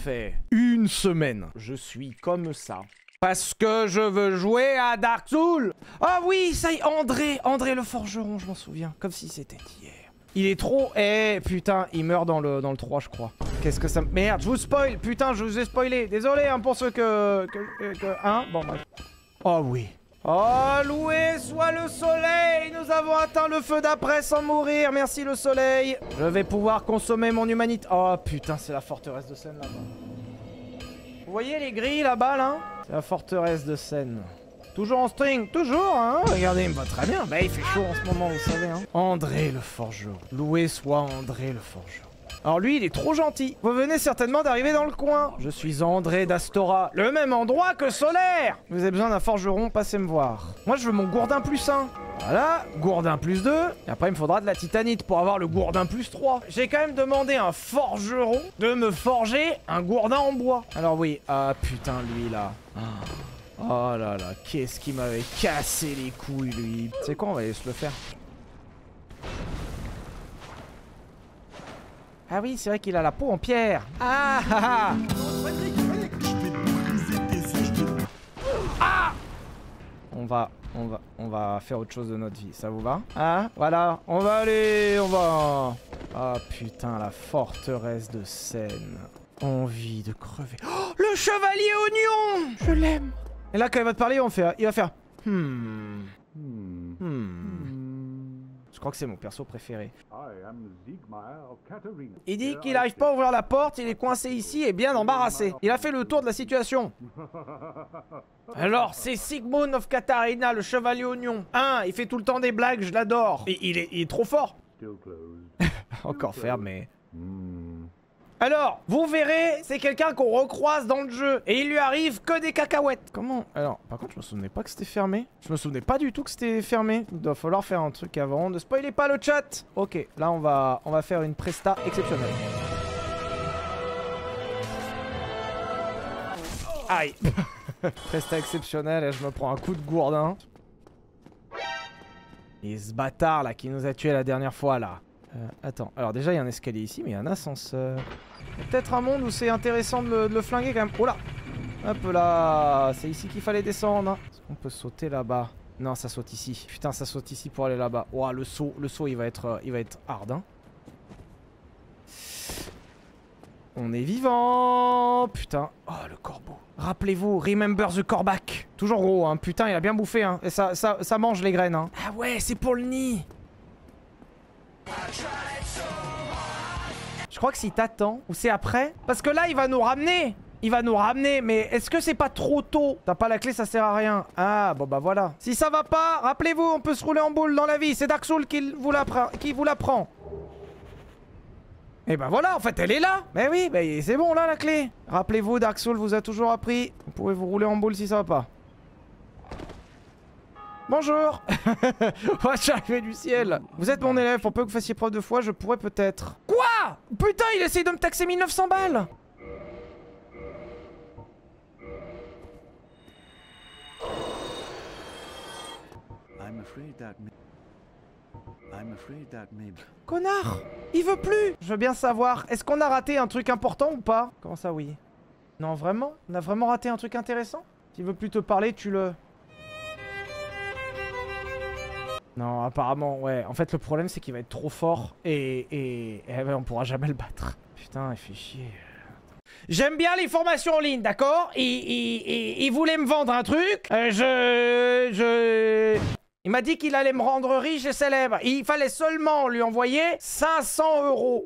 fait une semaine. Je suis comme ça. Parce que je veux jouer à Dark Souls. Ah oui, ça y est, André le forgeron, je m'en souviens. Comme si c'était hier. Il est trop... Eh, putain, il meurt dans le 3, je crois. Qu'est-ce que ça... Merde, je vous spoil. Putain, je vous ai spoilé. Désolé, hein, pour ceux Hein. Bon, bref. Oh oui. Oh, loué soit le soleil. Nous avons atteint le feu d'après sans mourir. Merci le soleil. Je vais pouvoir consommer mon humanité. Oh, putain, c'est la forteresse de Seine, là-bas. Vous voyez les grilles, là-bas, là? C'est la forteresse de Seine. Toujours en string, toujours, hein. Regardez, il me va très bien. Bah, il fait chaud en ce moment, vous savez, hein. André le forgeron. Loué soit André le forgeron. Alors lui, il est trop gentil. Vous venez certainement d'arriver dans le coin. Je suis André d'Astora. Le même endroit que Solaire. Vous avez besoin d'un forgeron, passez me voir. Moi, je veux mon gourdin plus 1. Voilà, gourdin plus 2. Et après, il me faudra de la titanite pour avoir le gourdin plus 3. J'ai quand même demandé à un forgeron de me forger un gourdin en bois. Alors oui, ah putain, lui, là. Oh là là, qu'est-ce qui m'avait cassé les couilles, lui. C'est quoi, on va aller se le faire. Ah oui, c'est vrai qu'il a la peau en pierre. Ah ah ah. On va faire autre chose de notre vie, ça vous va? Ah, voilà, on va aller, Ah putain, la forteresse de Seine. Envie de crever. Oh, le chevalier oignon. Je l'aime. Et là, quand il va te parler, il va faire... Je crois que c'est mon perso préféré. Il dit qu'il n'arrive pas à ouvrir la porte, il est coincé ici et bien embarrassé. Il a fait le tour de la situation. Alors, c'est Sigmund of Katharina, le chevalier oignon. Il fait tout le temps des blagues, je l'adore. Et il est trop fort. Encore fermé. Alors, vous verrez, c'est quelqu'un qu'on recroise dans le jeu. Et il lui arrive que des cacahuètes. Comment? Alors, par contre, je me souvenais pas que c'était fermé. Je me souvenais pas du tout que c'était fermé. Il doit falloir faire un truc avant. Ne spoilez pas le chat. Ok, là, on va faire une presta exceptionnelle. Aïe. Presta exceptionnelle et je me prends un coup de gourdin. Et ce bâtard, là, qui nous a tués la dernière fois, là. Attends, alors déjà il y a un escalier ici, mais il y a un ascenseur. Il y a peut-être un monde où c'est intéressant de le flinguer quand même. Oh là! Hop là! C'est ici qu'il fallait descendre. Est-ce qu'on peut sauter là-bas? Non, ça saute ici. Putain, ça saute ici pour aller là-bas. Ouah, le saut il va être hard, hein. On est vivant! Putain. Oh, le corbeau. Rappelez-vous, remember the corbac. Toujours gros, hein. Putain, il a bien bouffé, hein. Et ça mange les graines, hein. Ah ouais, c'est pour le nid! Je crois que si t'attends, ou c'est après, parce que là il va nous ramener. Il va nous ramener, mais est-ce que c'est pas trop tôt? T'as pas la clé, ça sert à rien. Ah bon bah voilà. Si ça va pas, rappelez-vous, on peut se rouler en boule dans la vie. C'est Dark Souls qui vous l'apprend. Et bah voilà, en fait elle est là. Mais oui, bah, c'est bon là la clé. Rappelez-vous, Dark Souls vous a toujours appris. Vous pouvez vous rouler en boule si ça va pas. Bonjour. Ouais, je suis arrivé du ciel. Vous êtes mon élève, pour peu que vous fassiez preuve de foi, je pourrais peut-être... Quoi? Putain, il essaye de me taxer 1900 balles. Connard. Il veut plus. Je veux bien savoir, est-ce qu'on a raté un truc important ou pas? Comment ça, oui? Non, vraiment? On a vraiment raté un truc intéressant? S'il veut plus te parler, tu le... Non, apparemment, ouais. En fait, le problème, c'est qu'il va être trop fort et ouais, on pourra jamais le battre. Putain, il fait chier. J'aime bien les formations en ligne, d'accord? Il voulait me vendre un truc. Il m'a dit qu'il allait me rendre riche et célèbre. Il fallait seulement lui envoyer 500 €.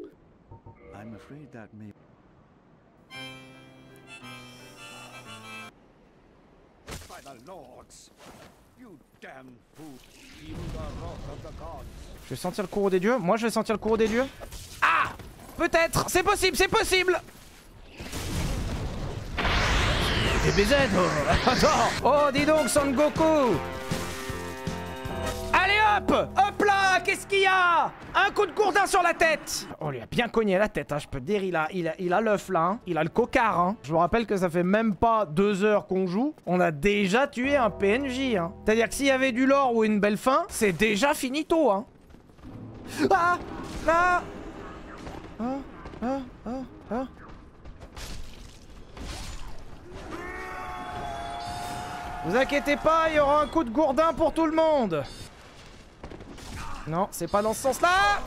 Je vais sentir le courroux des dieux. Moi, je vais sentir le courroux des dieux. Ah! Peut-être! C'est possible, c'est possible! DBZ! Oh, dis donc, Son Goku! Allez hop! Hop là! Qu'est-ce qu'il y a? Un coup de gourdin sur la tête! Oh, il a bien cogné la tête, hein. Je peux te dire, il a l'œuf là, hein. Il a le cocard, hein. Je vous rappelle que ça fait même pas 2 heures qu'on joue. On a déjà tué un PNJ, hein. C'est-à-dire que s'il y avait du lore ou une belle fin, c'est déjà finito, hein. Ah! Ah! Ah! Ah! Ah! Ah! Vous inquiétez pas, il y aura un coup de gourdin pour tout le monde. Non, c'est pas dans ce sens-là.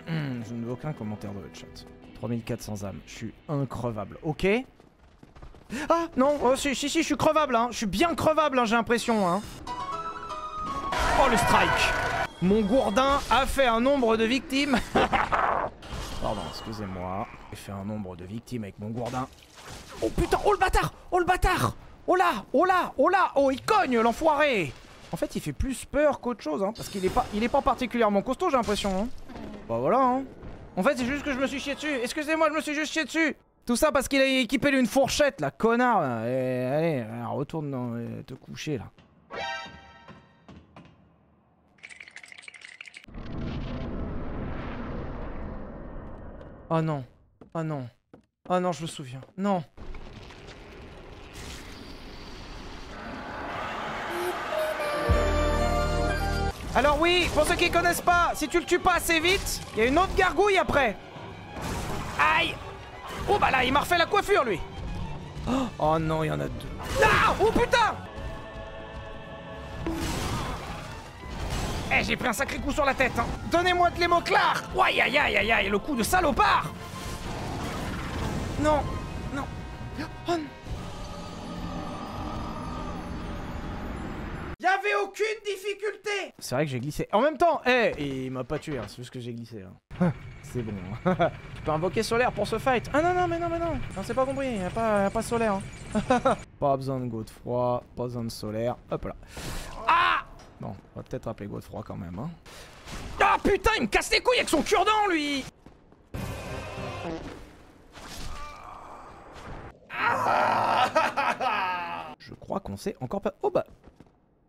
Je ne veux aucun commentaire de votre chat. 3400 âmes, je suis increvable, ok? Ah non, oh, si, je suis crevable, hein. Je suis bien crevable, hein, j'ai l'impression, hein. Oh le strike. Mon gourdin a fait un nombre de victimes. Pardon, excusez-moi. J'ai fait un nombre de victimes avec mon gourdin. Oh putain, oh le bâtard. Oh le bâtard. Oh là, oh là, oh là. Oh il cogne l'enfoiré. En fait il fait plus peur qu'autre chose, hein. Parce qu'il est pas particulièrement costaud, j'ai l'impression, hein. Bah voilà, hein. En fait c'est juste que je me suis chié dessus. Excusez-moi, je me suis juste chié dessus. Tout ça parce qu'il a équipé d'une fourchette, là, connard. Là. Allez, retourne dans, te coucher, là. Oh non. Oh non. Oh non, je me souviens. Non. Alors oui, pour ceux qui connaissent pas, si tu le tues pas assez vite, il y a une autre gargouille après. Aïe. Oh bah là, il m'a refait la coiffure, lui. Oh non, il y en a deux. Ah. Oh putain. Eh, j'ai pris un sacré coup sur la tête, hein. Donnez-moi de l'émoclar. Aïe, aïe, aïe, aïe, aïe, le coup de salopard. Non, non. Oh non. Y'avait aucune difficulté. C'est vrai que j'ai glissé. En même temps, il m'a pas tué, hein. C'est juste que j'ai glissé, hein. C'est bon. Tu peux invoquer solaire pour ce fight. Ah non, non, mais non, mais non. Non, c'est pas compris. Y a pas solaire, hein. Pas besoin de Godefroy, pas besoin de solaire. Hop là. Ah. Bon, on va peut-être appeler Godefroy quand même, hein. Ah putain, il me casse les couilles avec son cure-dent, lui. Je crois qu'on sait encore pas... Oh bah...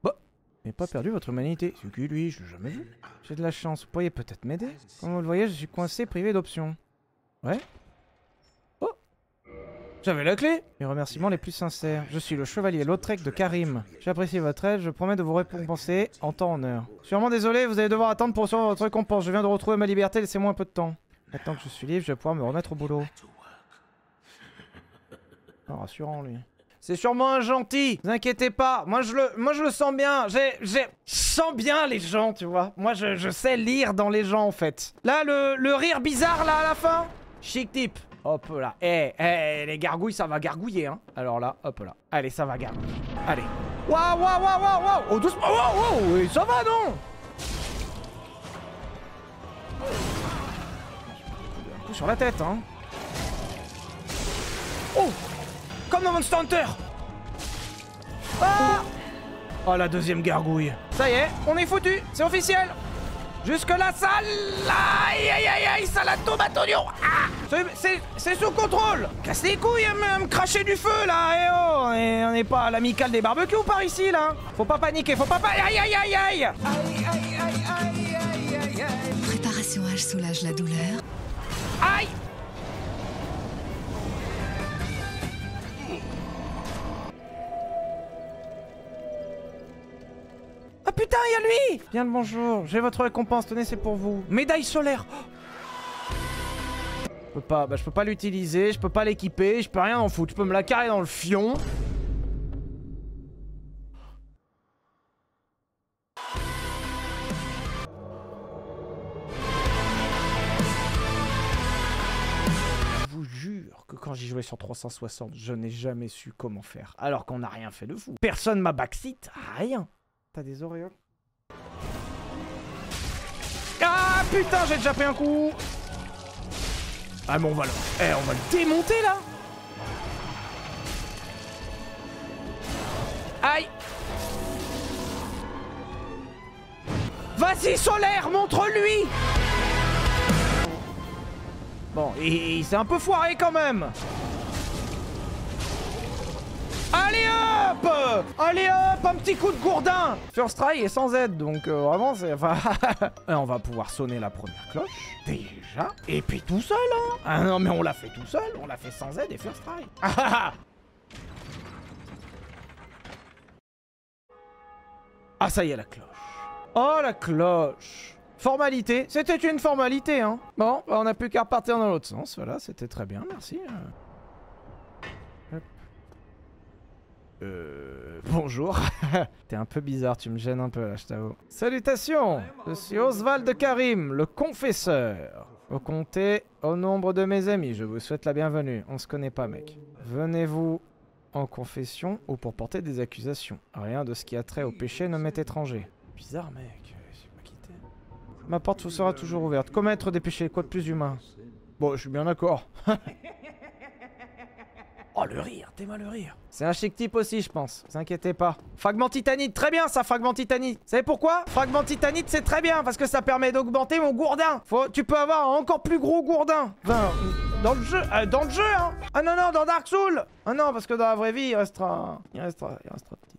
Bah... J'ai pas perdu votre humanité. C'est qui, lui? Je l'ai jamais vu. J'ai de la chance. Vous pourriez peut-être m'aider? Comme vous le voyez, je suis coincé, privé d'options. Ouais. Oh. J'avais la clé. Les remerciements les plus sincères. Je suis le chevalier Lautrec de Karim. J'apprécie votre aide, je promets de vous récompenser en temps en heure. Sûrement désolé, vous allez devoir attendre pour recevoir votre récompense. Je viens de retrouver ma liberté, laissez-moi un peu de temps. Maintenant que je suis libre, je vais pouvoir me remettre au boulot. Oh, rassurant, lui. C'est sûrement un gentil, vous inquiétez pas. Moi je le sens bien. Je sens bien les gens, tu vois. Moi je sais lire dans les gens en fait. Là le rire bizarre là à la fin. Chic type. Hop là. Les gargouilles ça va gargouiller hein. Alors là, hop là. Allez, ça va gargouiller. Allez. Waouh waouh waouh waouh waouh. Oh doucement. Waouh waouh. Oui, ça va non. Un coup sur la tête hein. Oh. Comme dans Monster Hunter. Ah. Oh la deuxième gargouille. Ça y est, on est foutu, c'est officiel. Jusque là ça... Aïe aïe aïe aïe, ça la tomate oignon. Ah. C'est sous contrôle. Casse les couilles à me cracher du feu là. Eh oh, et on n'est pas à l'amicale des barbecues par ici là. Faut pas paniquer, faut pas aïe aïe aïe aïe aïe. Préparation H soulage la douleur. Aïe. Ah putain, il y a lui. Bien le bonjour, j'ai votre récompense, tenez, c'est pour vous. Médaille solaire. Je peux pas l'utiliser, je peux pas l'équiper, je peux rien en foutre. Je peux me la carrer dans le fion. Je vous jure que quand j'y jouais sur 360, je n'ai jamais su comment faire. Alors qu'on n'a rien fait de fou. Personne m'a backseat, rien. T'as des auréoles? Ah putain, j'ai déjà pris un coup. Ah mais on va le démonter là. Aïe. Vas-y solaire, montre-lui. Bon, il s'est un peu foiré quand même. Allez hop. Allez hop, un petit coup de gourdin. First try est sans aide, donc vraiment c'est... Enfin, on va pouvoir sonner la première cloche, déjà. Et puis tout seul, hein. Ah non mais on l'a fait tout seul, on l'a fait sans aide et first try. Ah ça y est la cloche. Oh la cloche. Formalité, c'était une formalité, hein. Bon, bah, on n'a plus qu'à repartir dans l'autre sens, voilà, c'était très bien, merci. Bonjour. T'es un peu bizarre, tu me gênes un peu là, je t'avoue. Salutations. Je suis Oswald Karim, le confesseur. Au compter au nombre de mes amis, je vous souhaite la bienvenue. On se connaît pas, mec. Venez-vous en confession ou pour porter des accusations? Rien de ce qui a trait au péché ne m'est étranger. Bizarre, mec. J'ai pas quitté. Ma porte vous sera toujours ouverte. Commettre des péchés, quoi de plus humain? Bon, je suis bien d'accord. Oh, le rire, t'aimes le rire. C'est un chic type aussi, je pense. Vous inquiétez pas. Fragment titanite, très bien ça, fragment titanite. Vous savez pourquoi? Fragment titanite, c'est très bien, parce que ça permet d'augmenter mon gourdin. Tu peux avoir un encore plus gros gourdin. Enfin, dans le jeu, hein. Ah non, non, dans Dark Souls. Ah non, parce que dans la vraie vie, il restera petit.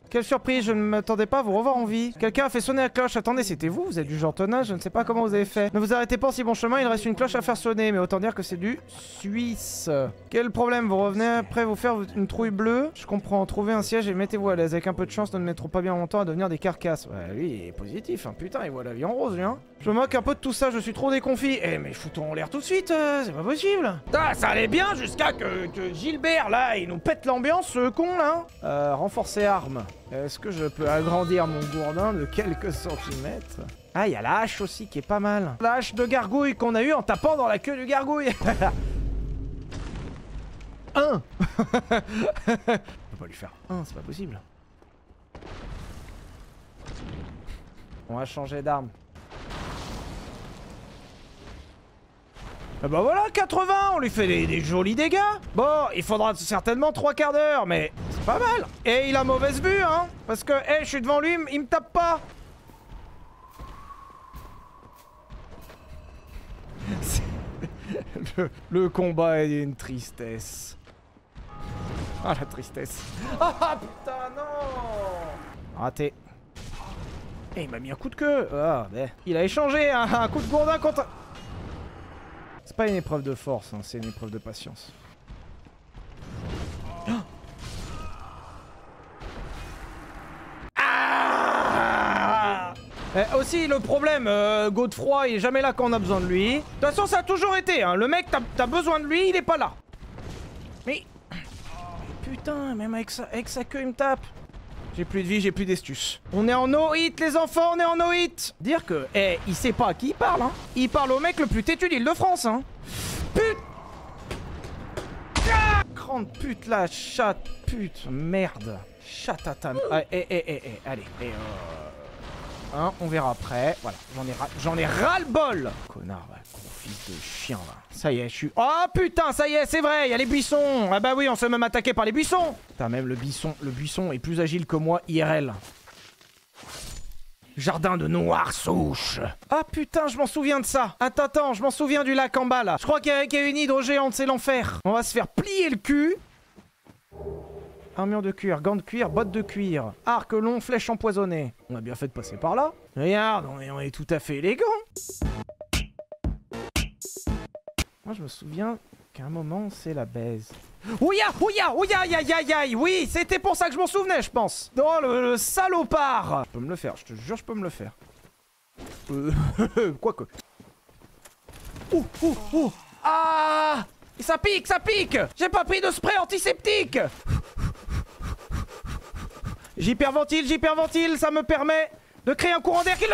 Quelle surprise, je ne m'attendais pas à vous revoir en vie. Quelqu'un a fait sonner la cloche. Attendez, c'était vous? Vous êtes du genre tonnage, je ne sais pas comment vous avez fait. Ne vous arrêtez pas en si bon chemin, il reste une cloche à faire sonner. Mais autant dire que c'est du suisse. Quel problème? Vous revenez après vous faire une trouille bleue? Je comprends, trouvez un siège et mettez-vous à l'aise. Avec un peu de chance, nous ne mettrons pas bien longtemps à devenir des carcasses. Ouais, lui, il est positif, hein. Putain, il voit la vie en rose, lui, hein. Je me moque un peu de tout ça, je suis trop déconfit. Eh, mais foutons en l'air tout de suite, c'est pas possible. Ah, ça allait bien jusqu'à que Gilbert, là, il nous pète l'ambiance, ce con, là. Renforcer armes. Est-ce que je peux agrandir mon gourdin de quelques centimètres? Ah, il y a la hache aussi qui est pas mal. La hache de gargouille qu'on a eu en tapant dans la queue du gargouille. Un. On peut pas lui faire un, c'est pas possible. On va changer d'arme. Ah bah voilà, 80, on lui fait des jolis dégâts. Bon, il faudra certainement 3 quarts d'heure, mais c'est pas mal. Et il a mauvaise vue, hein, parce que, je suis devant lui, il me tape pas. Le combat est une tristesse. Ah, la tristesse. Ah, putain, non. Raté. Et il m'a mis un coup de queue. Ah, il a échangé un coup de gourdin contre... C'est pas une épreuve de force, hein, c'est une épreuve de patience. Oh, ah, aussi, le problème, Godefroy, il est jamais là quand on a besoin de lui. De toute façon, ça a toujours été, hein. Le mec, t'as besoin de lui, il est pas là. Mais putain, même avec sa queue, il me tape. J'ai plus de vie, j'ai plus d'estus. On est en no-hit, les enfants, on est en no-hit. Dire que, il sait pas à qui il parle, hein. Il parle au mec le plus têtu d'Île-de-France, hein. Ah, grande pute, la chatte, pute, merde. Chatatane. Allez, hein, on verra après. Voilà, j'en ai ras-le-bol. Connard, va, gros fils de chien, va. Ça y est, je suis... Oh putain, ça y est, c'est vrai, il y a les buissons. Ah bah oui, on se fait même attaquer par les buissons. Putain, même le buisson est plus agile que moi IRL. Jardin de noire souche. Ah putain, je m'en souviens de ça. Attends, je m'en souviens du lac en bas, là. Je crois qu'il y a une hydre géante, c'est l'enfer. On va se faire plier le cul. Armure de cuir, gants de cuir, bottes de cuir, arc long, flèche empoisonnée. On a bien fait de passer par là. Regarde, on est tout à fait élégant. Moi, je me souviens qu'à un moment, c'est la baise. Ouya, aïe, oui, c'était pour ça que je m'en souvenais, je pense. Oh, le salopard. Je peux me le faire, je te jure, je peux me le faire. Quoique. Ah, ça pique. J'ai pas pris de spray antiseptique. J'hyperventile, ça me permet de créer un courant d'air qui...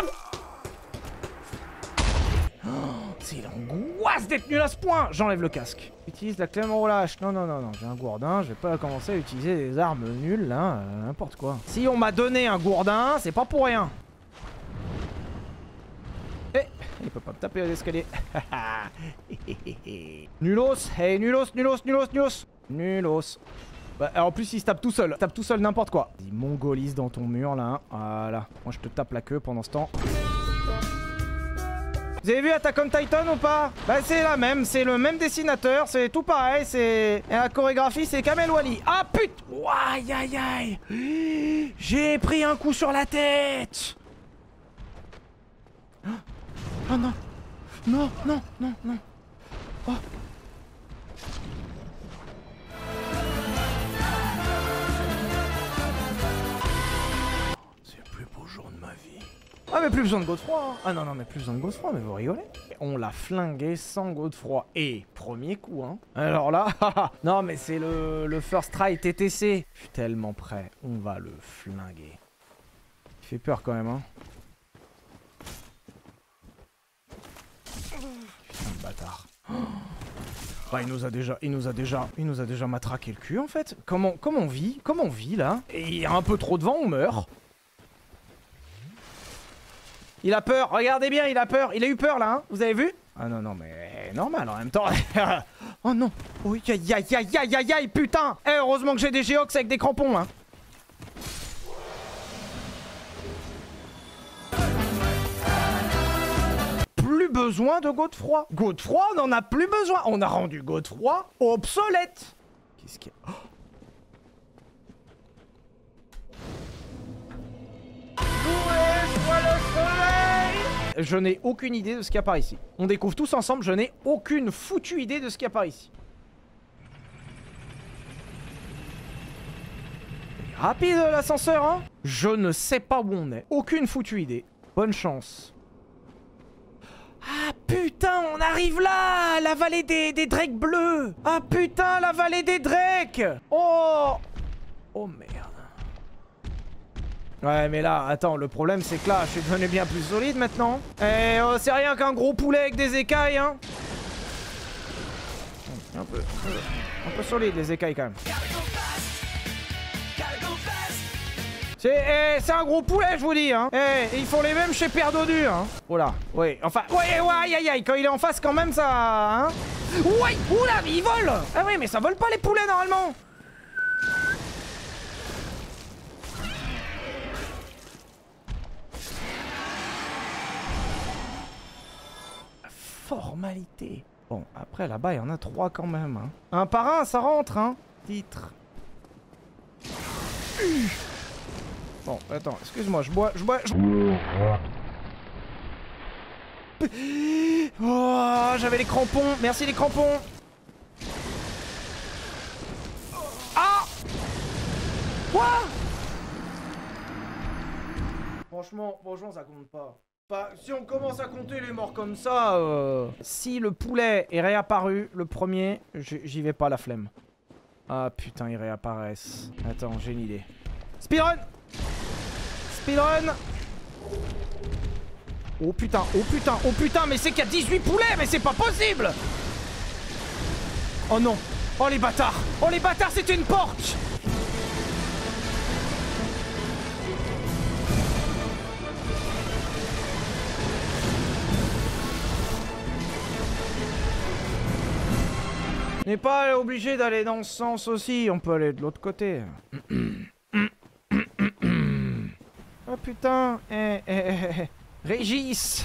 Oh, c'est l'angoisse d'être nul à ce point. J'enlève le casque. Utilise la clé en relâche. Non, j'ai un gourdin, je vais pas commencer à utiliser des armes nulles, là, n'importe quoi. Si on m'a donné un gourdin, c'est pas pour rien. Il peut pas me taper à l'escalier. Nulos, hey, nulos. Bah, en plus, il se tape tout seul. N'importe quoi. Vas-y, mongolise dans ton mur, là. Voilà. Moi, je te tape la queue pendant ce temps. Vous avez vu Attack on Titan ou pas? Bah, c'est la même. C'est le même dessinateur. C'est tout pareil. Et la chorégraphie, c'est Kamel Wally. Ah, putain! Aïe. J'ai pris un coup sur la tête. Oh non. Non. Oh. Ah mais plus besoin de Godefroy hein. Ah non non mais plus besoin de Godefroy, mais vous rigolez. On l'a flingué sans Godefroy. Et premier coup hein. Alors là, non mais c'est le first try TTC. Je suis tellement prêt, on va le flinguer. Il fait peur quand même hein. Putain de bâtard. Bah il nous a déjà matraqué le cul en fait. Comment on vit? Comment on vit là? Et il y a un peu trop de vent, on meurt. Il a peur, regardez bien, il a peur. Il a eu peur là, hein. Vous avez vu? Ah non, non, mais normal en même temps. Oh non. Oh aïe aïe aïe aïe aïe aïe, putain. Eh, heureusement que j'ai des Geox avec des crampons, hein. Plus besoin de Godefroy. Godefroy, on en a plus besoin. On a rendu Godefroy obsolète. Qu'est-ce qu'il y a? Oh. Je n'ai aucune idée de ce qu'il y a par ici. On découvre tous ensemble, je n'ai aucune foutue idée de ce qu'il y a par ici. Rapide l'ascenseur, hein. Je ne sais pas où on est. Aucune foutue idée. Bonne chance. Ah putain, on arrive là. La vallée des drakes bleus. Ah putain, la vallée des drakes. Oh. Oh merde. Ouais mais là, attends, le problème c'est que là, je suis devenu bien plus solide maintenant. Et c'est rien qu'un gros poulet avec des écailles, hein. Un peu solide les écailles quand même. C'est un gros poulet, je vous dis, hein. Ils font les mêmes chez Père Dodu, hein. Oh là, ouais, enfin, ouais, aïe, aïe, aïe, quand il est en face quand même, ça, hein. Ouais, oula, mais il vole. Ah oui, mais ça vole pas les poulets normalement. Formalité. Bon, après là-bas, il y en a 3 quand même. Hein. Un par un, ça rentre, hein. Titre. Bon, attends, excuse-moi, je bois. Oh, j'avais les crampons. Merci les crampons. Ah. Quoi? Franchement, ça compte pas. Si on commence à compter les morts comme ça, si le poulet est réapparu, le premier, j'y vais pas la flemme. Ah putain, ils réapparaissent. Attends, j'ai une idée. Speedrun! Speedrun! Oh putain, oh putain, oh putain, mais c'est qu'il y a 18 poulets, mais c'est pas possible! Oh non! Oh les bâtards! Oh les bâtards, c'était une porte! On n'est pas obligé d'aller dans ce sens aussi, on peut aller de l'autre côté. Oh putain, Régis,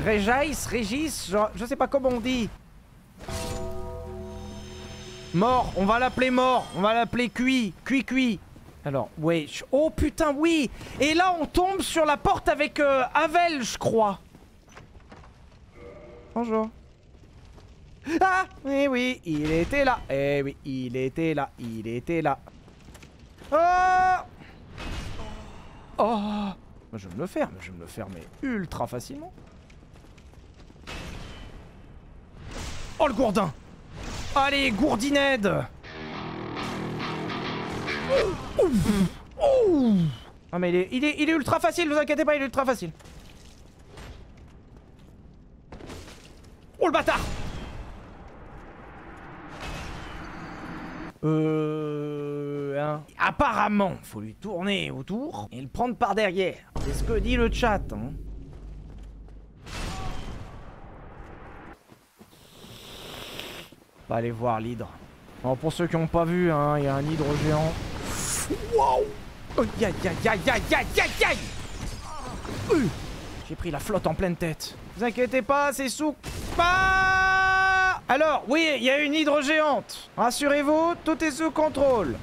je sais pas comment on dit. Mort, on va l'appeler mort, on va l'appeler cuit. Alors, wesh, oh putain, oui. Et là, on tombe sur la porte avec Havel, je crois. Bonjour. Ah, oui, il était là. Eh oui, il était là. Oh. Oh. Je vais me le faire, mais ultra facilement. Oh, le gourdin. Allez, gourdinède. Ah, mais il est ultra facile, vous inquiétez pas, il est ultra facile. Oh, le bâtard. Apparemment, faut lui tourner autour et le prendre par derrière. C'est ce que dit le chat, hein. On va aller voir l'hydre. Alors pour ceux qui n'ont pas vu, hein, il y a un hydre géant. Wow. Oh, aïe. J'ai pris la flotte en pleine tête. Vous inquiétez pas, c'est sous... Alors, oui, il y a une hydre géante. Rassurez-vous, tout est sous contrôle.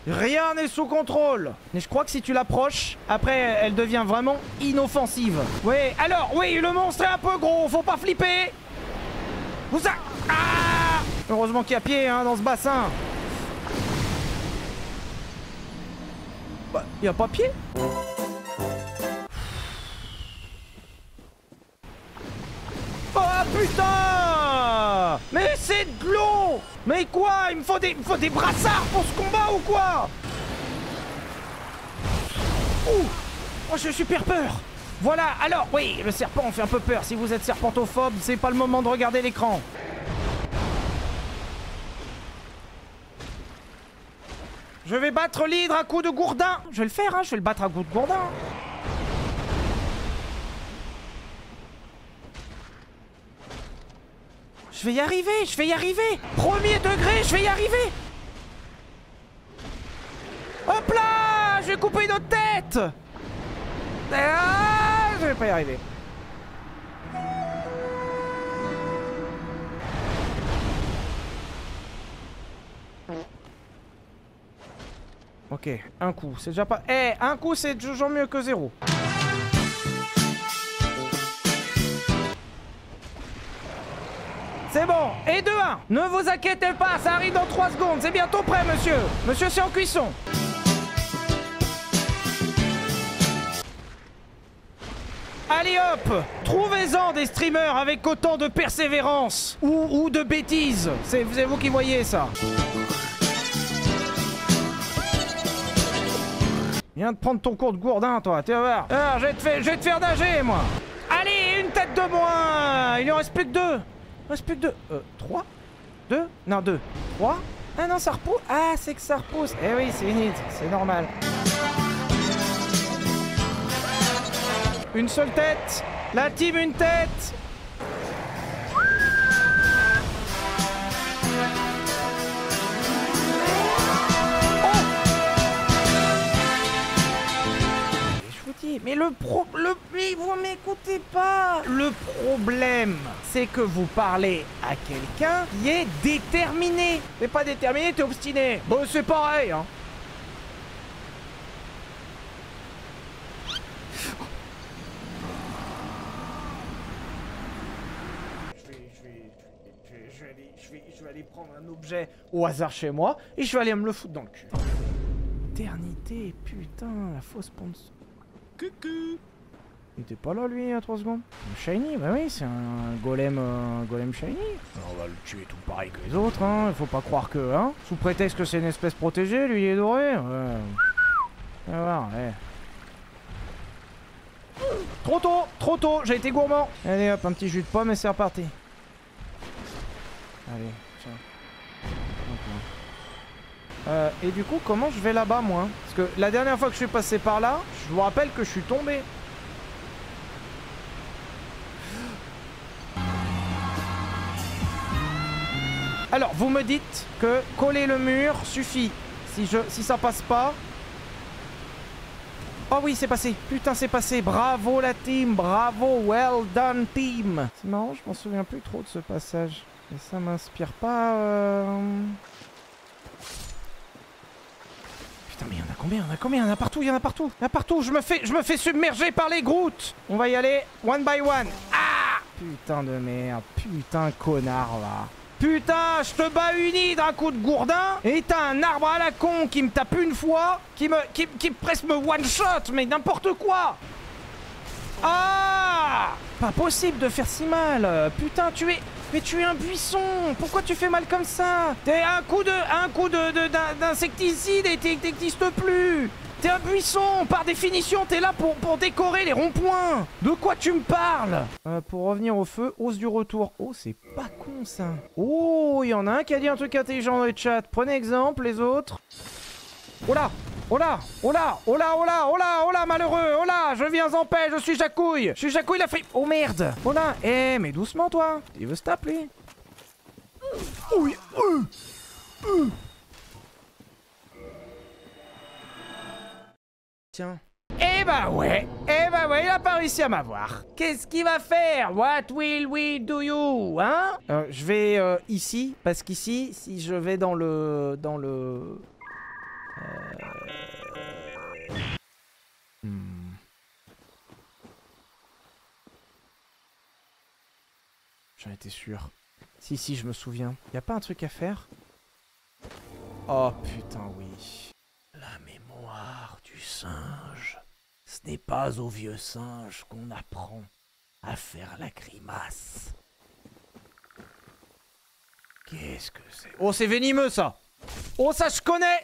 Rien n'est sous contrôle. Mais je crois que si tu l'approches, après, elle devient vraiment inoffensive. Oui, alors, oui, le monstre est un peu gros, faut pas flipper. Heureusement qu'il y a pied, hein, dans ce bassin. Bah, il y a pas pied. putain! Mais c'est de l'eau! Mais quoi? Il me faut des brassards pour ce combat ou quoi? Ouh! Oh, j'ai super peur! Voilà, alors, oui, le serpent fait un peu peur. Si vous êtes serpentophobe, c'est pas le moment de regarder l'écran. Je vais battre l'hydre à coups de gourdin. Je vais le faire, hein, je vais le battre à coups de gourdin. Je vais y arriver, je vais y arriver. Premier degré, je vais y arriver. Hop là, je vais couper une autre tête. Ah, je vais pas y arriver. Ok, un coup, c'est déjà pas... Eh, un coup, c'est toujours mieux que zéro. C'est bon, et 2-1. Ne vous inquiétez pas, ça arrive dans 3 secondes. C'est bientôt prêt, monsieur. Monsieur, c'est en cuisson. Allez hop, trouvez-en des streamers avec autant de persévérance ou de bêtises. C'est vous qui voyez ça. Viens de prendre ton cours de gourdin, toi. Tu vas voir. Alors, je vais te faire nager, moi. Allez, une tête de moins. Il ne reste plus que 2. Il reste plus que 2. 3 2 Non, 2. 3 Ah non, ça repousse. Ah, c'est que ça repousse. Eh oui, c'est une c'est normal. Une seule tête. La team, une tête. Mais mais vous m'écoutez pas. Le problème, c'est que vous parlez à quelqu'un qui est déterminé. T'es pas déterminé, t'es obstiné. Bon, c'est pareil, hein. Je vais aller prendre un objet au hasard chez moi et je vais aller me le foutre dans le cul. Éternité, putain, la fausse sponsor. Coucou. Il était pas là lui il y a 3 secondes. Un shiny, bah oui, c'est un golem shiny. Alors, on va le tuer tout pareil que les autres, hein. Il faut pas croire que, hein. Sous prétexte que c'est une espèce protégée, lui il est doré. Ouais. On va voir, ouais. Trop tôt, j'ai été gourmand. Allez hop, un petit jus de pomme et c'est reparti. Allez, tiens. Et du coup, comment je vais là-bas, moi? Parce que la dernière fois que je suis passé par là, je vous rappelle que je suis tombé. Alors, vous me dites que coller le mur suffit. Si ça passe pas... Oh oui, c'est passé. Putain, c'est passé. Bravo la team. Bravo. Well done team. C'est marrant, je m'en souviens plus trop de ce passage. Et ça m'inspire pas... Putain, mais il y en a combien? Il y en a partout, Je me fais submerger par les Groot. On va y aller one by one. Ah! Putain de merde. Putain connard, là. Putain, je te bats une hydre à coup de gourdin et t'as un arbre à la con qui me tape une fois, qui presque me one-shot, mais n'importe quoi. Ah! Pas possible de faire si mal. Putain, mais tu es un buisson. Pourquoi tu fais mal comme ça? T'es un coup d'insecticide et t'existes plus. T'es un buisson. Par définition, t'es là pour décorer les ronds-points. De quoi tu me parles? Pour revenir au feu, hausse du retour. Oh, c'est pas con ça. Oh, il y en a un qui a dit un truc intelligent dans le chat. Prenez exemple, les autres. Oh là! Oh là, oh là, oh là, oh là, oh là, oh là, malheureux, oh là, je viens en paix, je suis Jacouille la fripe. Oh merde. Oh là, mais doucement toi. Il veut se taper. Oui. Tiens. Eh bah ouais, il a pas réussi à m'avoir. Qu'est-ce qu'il va faire? What will we do you? Hein? Je vais ici, parce qu'ici, si je vais dans le... J'en étais sûr. Si, je me souviens. Y a pas un truc à faire? Oh putain, oui. La mémoire du singe. Ce n'est pas au vieux singe qu'on apprend à faire la grimace. Qu'est-ce que c'est? Oh, c'est venimeux, ça! Oh, ça je connais,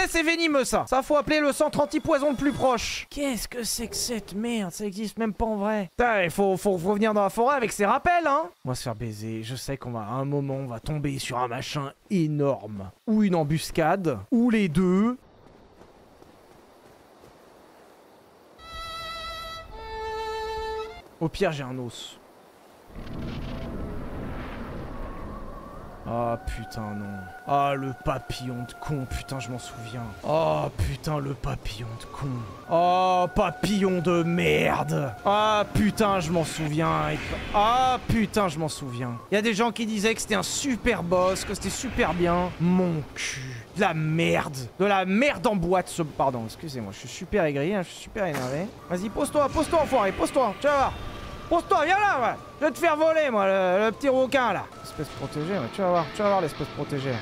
c'est venimeux, ça! Ça, faut appeler le centre anti-poison le plus proche. Qu'est-ce que c'est que cette merde? Ça existe même pas en vrai. Putain, il faut venir dans la forêt avec ses rappels, hein! On va se faire baiser. Je sais qu'on va, à un moment, on va tomber sur un machin énorme. Ou une embuscade, ou les deux. Au pire, j'ai un os. Ah putain non. Ah le papillon de con, putain je m'en souviens. Oh putain le papillon de con. Oh papillon de merde. Ah putain je m'en souviens. Ah putain je m'en souviens. Il y a des gens qui disaient que c'était un super boss, que c'était super bien. Mon cul. De la merde. De la merde en boîte ce... Pardon, excusez-moi, je suis super aigri, hein, je suis super énervé. Vas-y pose-toi enfoiré, pose-toi, tu vas voir. Pose-toi, viens là, ouais. Je vais te faire voler, moi, le petit rouquin, là. Espèce protégée, ouais. Tu vas voir l'espèce protégée.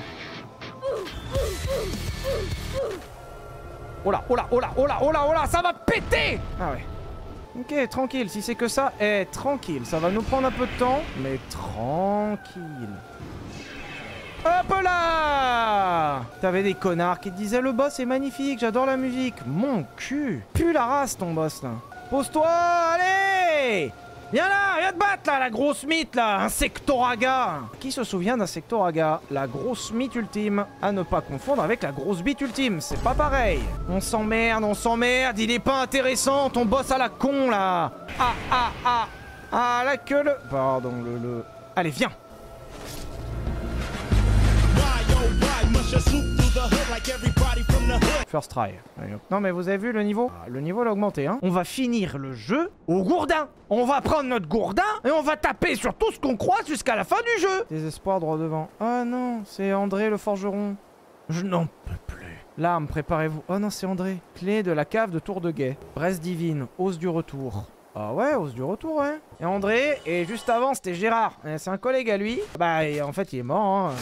Oh là, oh là, oh là, oh là, oh là, oh là, ça va péter! Ah ouais. Ok, tranquille, si c'est que ça, tranquille. Ça va nous prendre un peu de temps, mais tranquille. Hop là! T'avais des connards qui te disaient le boss est magnifique, j'adore la musique. Mon cul. Pue la race, ton boss, là. Pose-toi, allez! Viens là, viens te battre là, la grosse mythe là, Insectoraga. Qui se souvient d'Insectoraga? La grosse mythe ultime, à ne pas confondre avec la grosse bite ultime, c'est pas pareil. On s'emmerde, il est pas intéressant, ton boss à la con là. Ah la queue le... Pardon, le... Allez, viens. First try. Non mais vous avez vu le niveau? Le niveau l'a augmenté, hein. On va finir le jeu au gourdin. On va prendre notre gourdin et on va taper sur tout ce qu'on croise jusqu'à la fin du jeu. Désespoir droit devant. Ah non, c'est André le forgeron. Je n'en peux plus. L'arme, préparez-vous. Oh non, c'est André. Clé de la cave de Tour de Guet. Braise divine, hausse du retour. Ah ouais, hausse du retour, ouais. Et André, et juste avant, c'était Gérard. C'est un collègue à lui. Bah, en fait, il est mort, hein.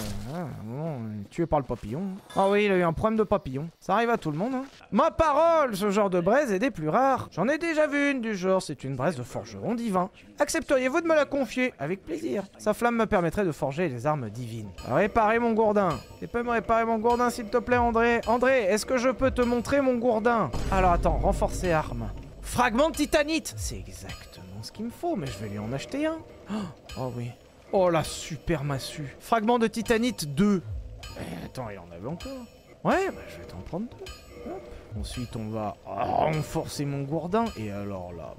Tué par le papillon. Ah oui, il a eu un problème de papillon. Ça arrive à tout le monde, hein. Ma parole, ce genre de braise est des plus rares. J'en ai déjà vu une du genre, c'est une braise de forgeron divin. Accepteriez-vous de me la confier? Avec plaisir. Sa flamme me permettrait de forger les armes divines. Réparer mon gourdin. Tu peux me réparer mon gourdin, s'il te plaît, André? André, est-ce que je peux te montrer mon gourdin? Alors, attends, renforcer arme. Fragment de titanite. C'est exactement ce qu'il me faut, mais je vais lui en acheter un. Oh oui. Oh la super massue. Fragment de titanite 2. Attends, il y en avait encore. Ouais, bah je vais t'en prendre 2. Hop. Ensuite, on va renforcer mon gourdin. Et alors là...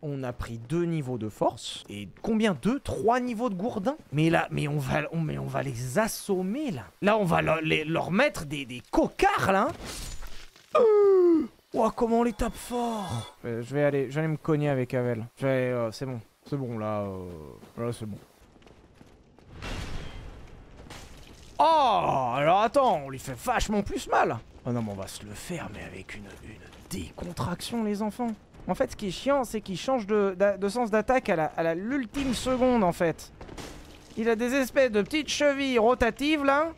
on a pris 2 niveaux de force. Et combien? 3 niveaux de gourdin? Mais là, on va les assommer, là. Là, on va leur mettre des cocards, là. Ouah, comment on les tape fort! Je vais aller me cogner avec Avel. C'est bon. C'est bon, là. Là, c'est bon. Oh! Alors attends, on lui fait vachement plus mal! Oh non, mais on va se le faire, mais avec une décontraction, les enfants. En fait, ce qui est chiant, c'est qu'il change de sens d'attaque à l'ultime seconde, en fait. Il a des espèces de petites chevilles rotatives, là.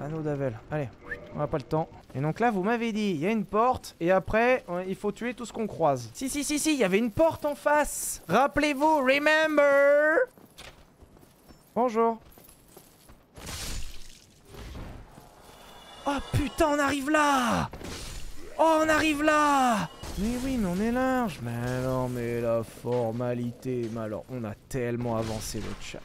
Anneau d'Avel. Allez, on n'a pas le temps. Et donc là, vous m'avez dit, il y a une porte, et après, il faut tuer tout ce qu'on croise. Si, il y avait une porte en face. Rappelez-vous, remember. Bonjour. Oh putain, on arrive là. Oh, on arrive là. Mais oui, mais on est large. Mais non, mais la formalité. Mais alors, on a tellement avancé le chat.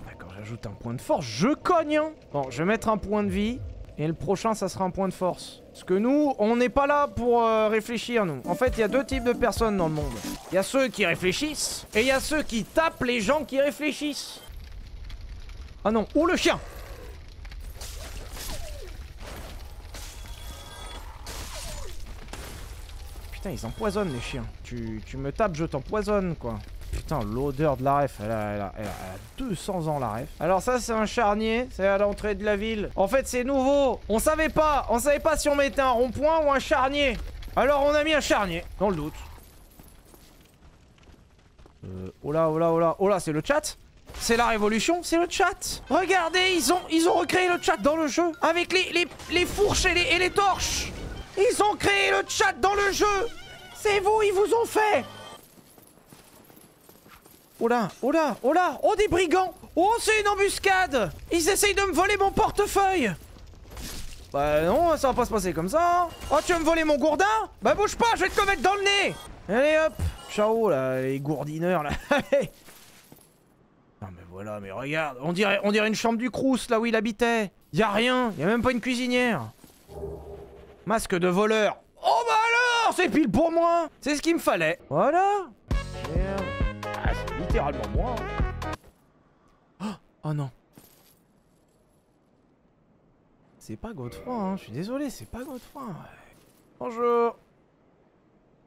D'accord, j'ajoute un point de force, je cogne, hein. Bon, je vais mettre un point de vie, et le prochain, ça sera un point de force. Parce que nous, on n'est pas là pour réfléchir, nous. En fait, il y a 2 types de personnes dans le monde. Il y a ceux qui réfléchissent, et il y a ceux qui tapent les gens qui réfléchissent. Ah non, ou le chien. Putain, ils empoisonnent les chiens. Tu me tapes, je t'empoisonne, quoi. Putain, l'odeur de la ref, elle a 200 ans la ref. Alors ça, c'est un charnier, c'est à l'entrée de la ville. En fait, c'est nouveau. On savait pas si on mettait un rond-point ou un charnier. Alors on a mis un charnier, dans le doute. Oh là, c'est le chat. C'est la révolution, c'est le chat. Regardez, ils ont recréé le chat dans le jeu. Avec les fourches et les torches. Ils ont créé le chat dans le jeu. C'est vous, ils vous ont fait. Oh là, oh là, oh là. Oh, des brigands. Oh, c'est une embuscade. Ils essayent de me voler mon portefeuille. Bah non, ça va pas se passer comme ça. Oh, tu veux me voler mon gourdin? Bah bouge pas, je vais te le mettre dans le nez. Allez hop. Ciao là, les gourdineurs là. Non mais voilà, mais regarde, on dirait une chambre du Crous là où il habitait. Y'a rien, y'a même pas une cuisinière. Masque de voleur. Oh bah alors, c'est pile pour moi. C'est ce qu'il me fallait. Voilà. Merde. Ah, c'est littéralement moi. Oh non. C'est pas Godefroy, hein. Je suis désolé, c'est pas Godefroy. Bonjour.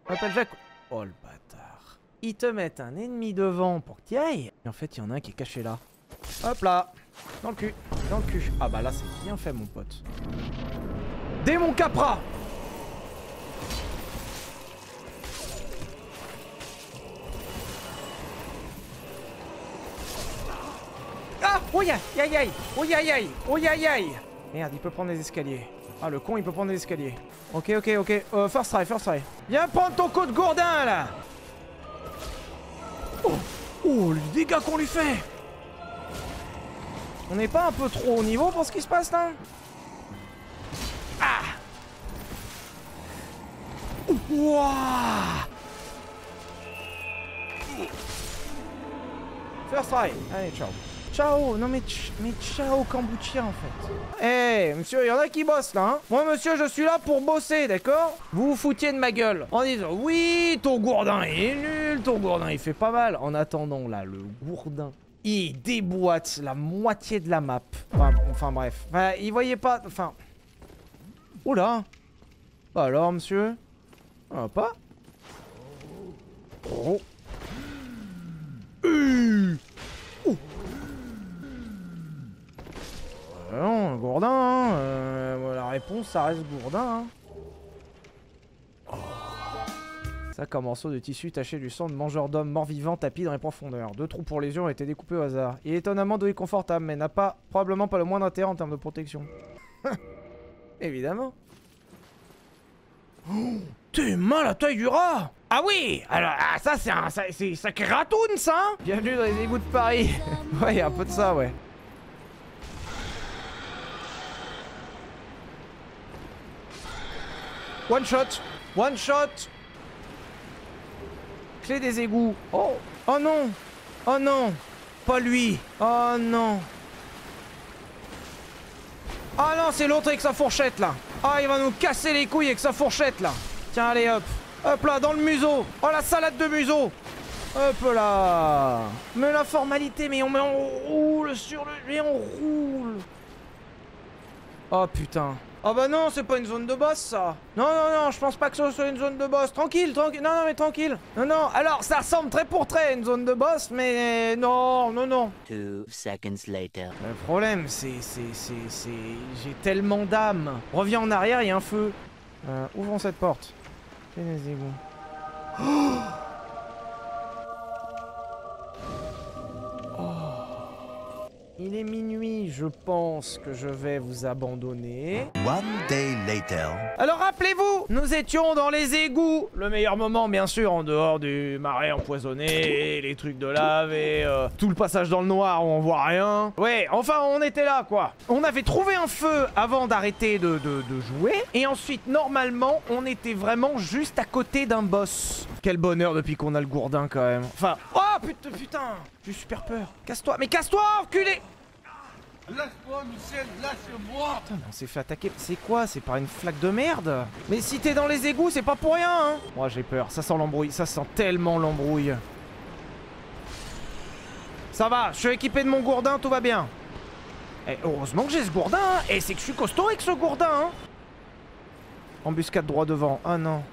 Je m'appelle Jacques. Oh le bâtard. Ils te mettent un ennemi devant pour que t'y ailles. Et en fait, il y en a un qui est caché là. Hop là. Dans le cul. Dans le cul. Ah bah là, c'est bien fait, mon pote. Démon Capra. Ah. Oh aïe aïe aïe. Oh aïe aïe. Oh aïe aïe. Merde, il peut prendre les escaliers. Ah, le con, il peut prendre les escaliers. Ok, ok, ok. First try, first try. Viens prendre ton coup de gourdin, là. Oh, oh, les dégâts qu'on lui fait. On n'est pas un peu trop au niveau pour ce qui se passe, là? Ah. Ouah. First try. Allez, ciao. Ciao, non mais ciao kombucha en fait. Eh, hey, monsieur, il y en a qui bossent là, hein. Moi, monsieur, je suis là pour bosser, d'accord? Vous vous foutiez de ma gueule en disant oui, ton gourdin est nul, ton gourdin il fait pas mal. En attendant, là, le gourdin, il déboîte la moitié de la map. Enfin bref. Enfin, il voyait pas. Enfin. Oula. Bah alors, monsieur? Ah, pas? Oh. Non, gourdin, hein. La réponse, ça reste gourdin. Hein. Oh. Sac en morceaux de tissu taché du sang de mangeur d'hommes mort-vivant tapis dans les profondeurs. 2 trous pour lésions ont été découpés au hasard. Il est étonnamment doué et confortable, mais n'a probablement pas le moindre intérêt en termes de protection. Évidemment. Oh, t'es mal la taille du rat. Ah oui. Alors, ça, c'est sacré ratoun, ça, hein. Bienvenue dans les égouts de Paris. Ouais, y a un peu de ça, ouais. One shot. One shot. Clé des égouts. Oh. Oh non. Oh non. Pas lui. Oh non. Ah non, c'est l'autre avec sa fourchette là. Ah, il va nous casser les couilles avec sa fourchette là. Tiens, allez hop. Hop là, dans le museau. Oh, la salade de museau. Hop là. Mais la formalité, mais on roule sur le... Et on roule. Oh putain. Oh bah non, c'est pas une zone de boss ça. Non, non, non, je pense pas que ce soit une zone de boss. Tranquille, tranquille. Non, non, mais tranquille. Non, non. Alors, ça ressemble trait pour trait à une zone de boss, mais non, non, non. 2 seconds later. Le problème, c'est... J'ai tellement d'âme. Reviens en arrière, il y a un feu. Ouvrons cette porte. Clé des égouts. Oh. Il est minuit, je pense que je vais vous abandonner. One day later. Alors rappelez-vous, nous étions dans les égouts. Le meilleur moment, bien sûr, en dehors du marais empoisonné, et les trucs de lave et tout le passage dans le noir où on voit rien. Ouais, enfin, on était là, quoi. On avait trouvé un feu avant d'arrêter de jouer. Et ensuite, normalement, on était vraiment juste à côté d'un boss. Quel bonheur depuis qu'on a le gourdin, quand même. Enfin, oh putain, j'ai super peur. Casse-toi, mais casse-toi, enculé. Lâche-moi, Michel, lâche-moi. Putain, mais on s'est fait attaquer. C'est quoi? C'est par une flaque de merde? Mais si t'es dans les égouts, c'est pas pour rien, hein. Moi, j'ai peur. Ça sent l'embrouille. Ça sent tellement l'embrouille. Ça va, je suis équipé de mon gourdin, tout va bien. Et heureusement que j'ai ce gourdin, hein. Et c'est que je suis costaud avec ce gourdin, hein. Embuscade droit devant. Ah non.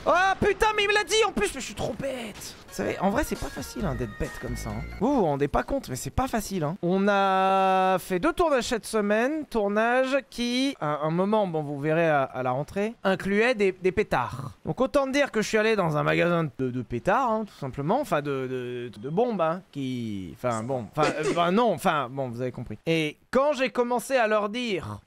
Oh putain, mais il me l'a dit en plus, mais je suis trop bête. Vous savez, en vrai, c'est pas facile hein, d'être bête comme ça. Hein. Vous vous rendez pas compte, mais c'est pas facile. Hein. On a fait 2 tournages cette semaine. Tournage qui, à un moment, bon, vous verrez à la rentrée, incluait des pétards. Donc autant dire que je suis allé dans un magasin de pétards, hein, tout simplement. Enfin, de bombes, hein, qui... Enfin, bon, enfin, non, enfin, bon, vous avez compris. Et quand j'ai commencé à leur dire...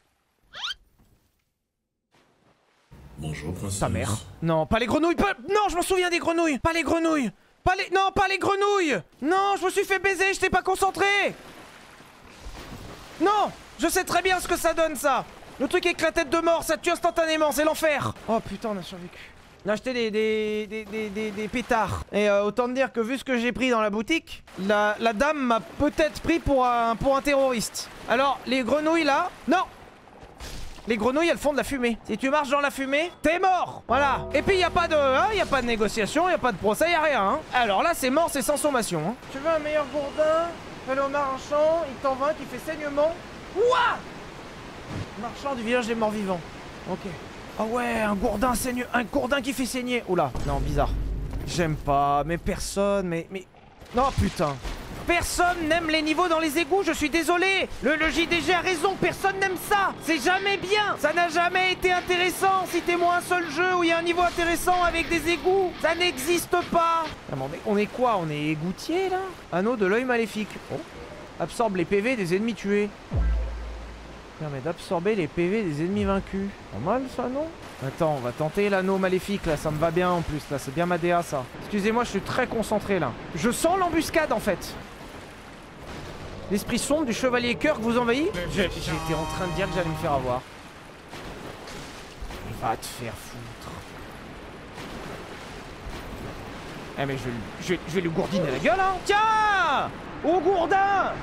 Bonjour, princesse. Ta mère. Non, pas les grenouilles. Non, je m'en souviens des grenouilles. Pas les grenouilles. Pas les... Non, pas les grenouilles! Non, je me suis fait baiser, je t'ai pas concentré! Non! Je sais très bien ce que ça donne, ça! Le truc avec la tête de mort, ça tue instantanément, c'est l'enfer! Oh putain, on a survécu. On a acheté des pétards. Et autant te dire que vu ce que j'ai pris dans la boutique, la dame m'a peut-être pris pour un terroriste. Alors, les grenouilles là... Non! Les grenouilles, elles font de la fumée. Si tu marches dans la fumée, t'es mort. Voilà. Et puis, y a pas de négociation, y a pas de procès, y a rien. Hein. Alors là, c'est mort, c'est sans sommation. Hein. Tu veux un meilleur gourdin? Fais-le au marchand, il t'en va, qui fait saignement. Ouah! Marchand du village des morts vivants. Ok. Ah ouais, un gourdin qui fait saigner. Oula, non, bizarre. J'aime pas, mais personne, mais... Non, putain. Personne n'aime les niveaux dans les égouts, je suis désolé. Le JDG a raison, personne n'aime ça. C'est jamais bien. Ça n'a jamais été intéressant. Citez-moi un seul jeu où il y a un niveau intéressant avec des égouts. Ça n'existe pas. Ah, mais on est quoi? On est égoutier, là? Anneau de l'œil maléfique. Oh. Absorbe les PV des ennemis tués. Permet d'absorber les PV des ennemis vaincus. Pas mal, ça, non? Attends, on va tenter l'anneau maléfique, là. Ça me va bien, en plus, là. C'est bien ma DA, ça. Excusez-moi, je suis très concentré, là. Je sens l'embuscade, en fait. L'esprit sombre du chevalier cœur que vous envahit. J'étais en train de dire que j'allais me faire avoir. Va te faire foutre. Eh mais je vais lui gourdiner la gueule, hein. Tiens! Au gourdin!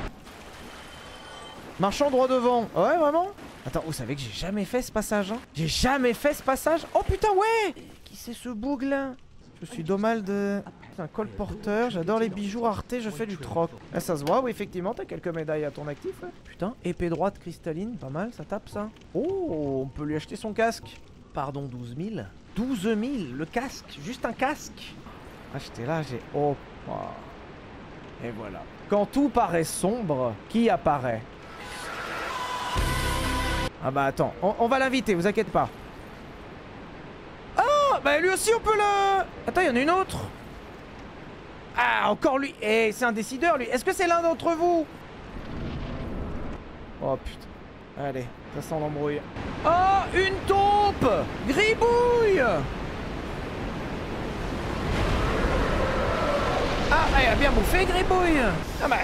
Marchant droit devant. Ouais, vraiment? Attends, vous savez que j'ai jamais fait ce passage, hein? J'ai jamais fait ce passage. Oh putain, ouais! Qui c'est ce boug là? Je suis Domald. Un colporteur, j'adore les bijoux raretés, je fais du troc. Ah, ça se voit, oui, effectivement, t'as quelques médailles à ton actif. Ouais. Putain, épée droite cristalline, pas mal, ça tape ça. Oh, on peut lui acheter son casque. Pardon, 12 000. 12 000, le casque, juste un casque. Acheter là, j'ai... Oh, wow. Et voilà. Quand tout paraît sombre, qui apparaît? Ah bah attends, on va l'inviter, vous inquiétez pas. Oh, bah lui aussi on peut le... Attends, il y en a une autre. Ah, encore lui. Eh, c'est un décideur, lui. Est-ce que c'est l'un d'entre vous? Oh, putain. Allez, ça sent l'embrouille. Oh, une taupe! Gribouille! Ah, elle a bien bouffé, Gribouille. Ah, bah,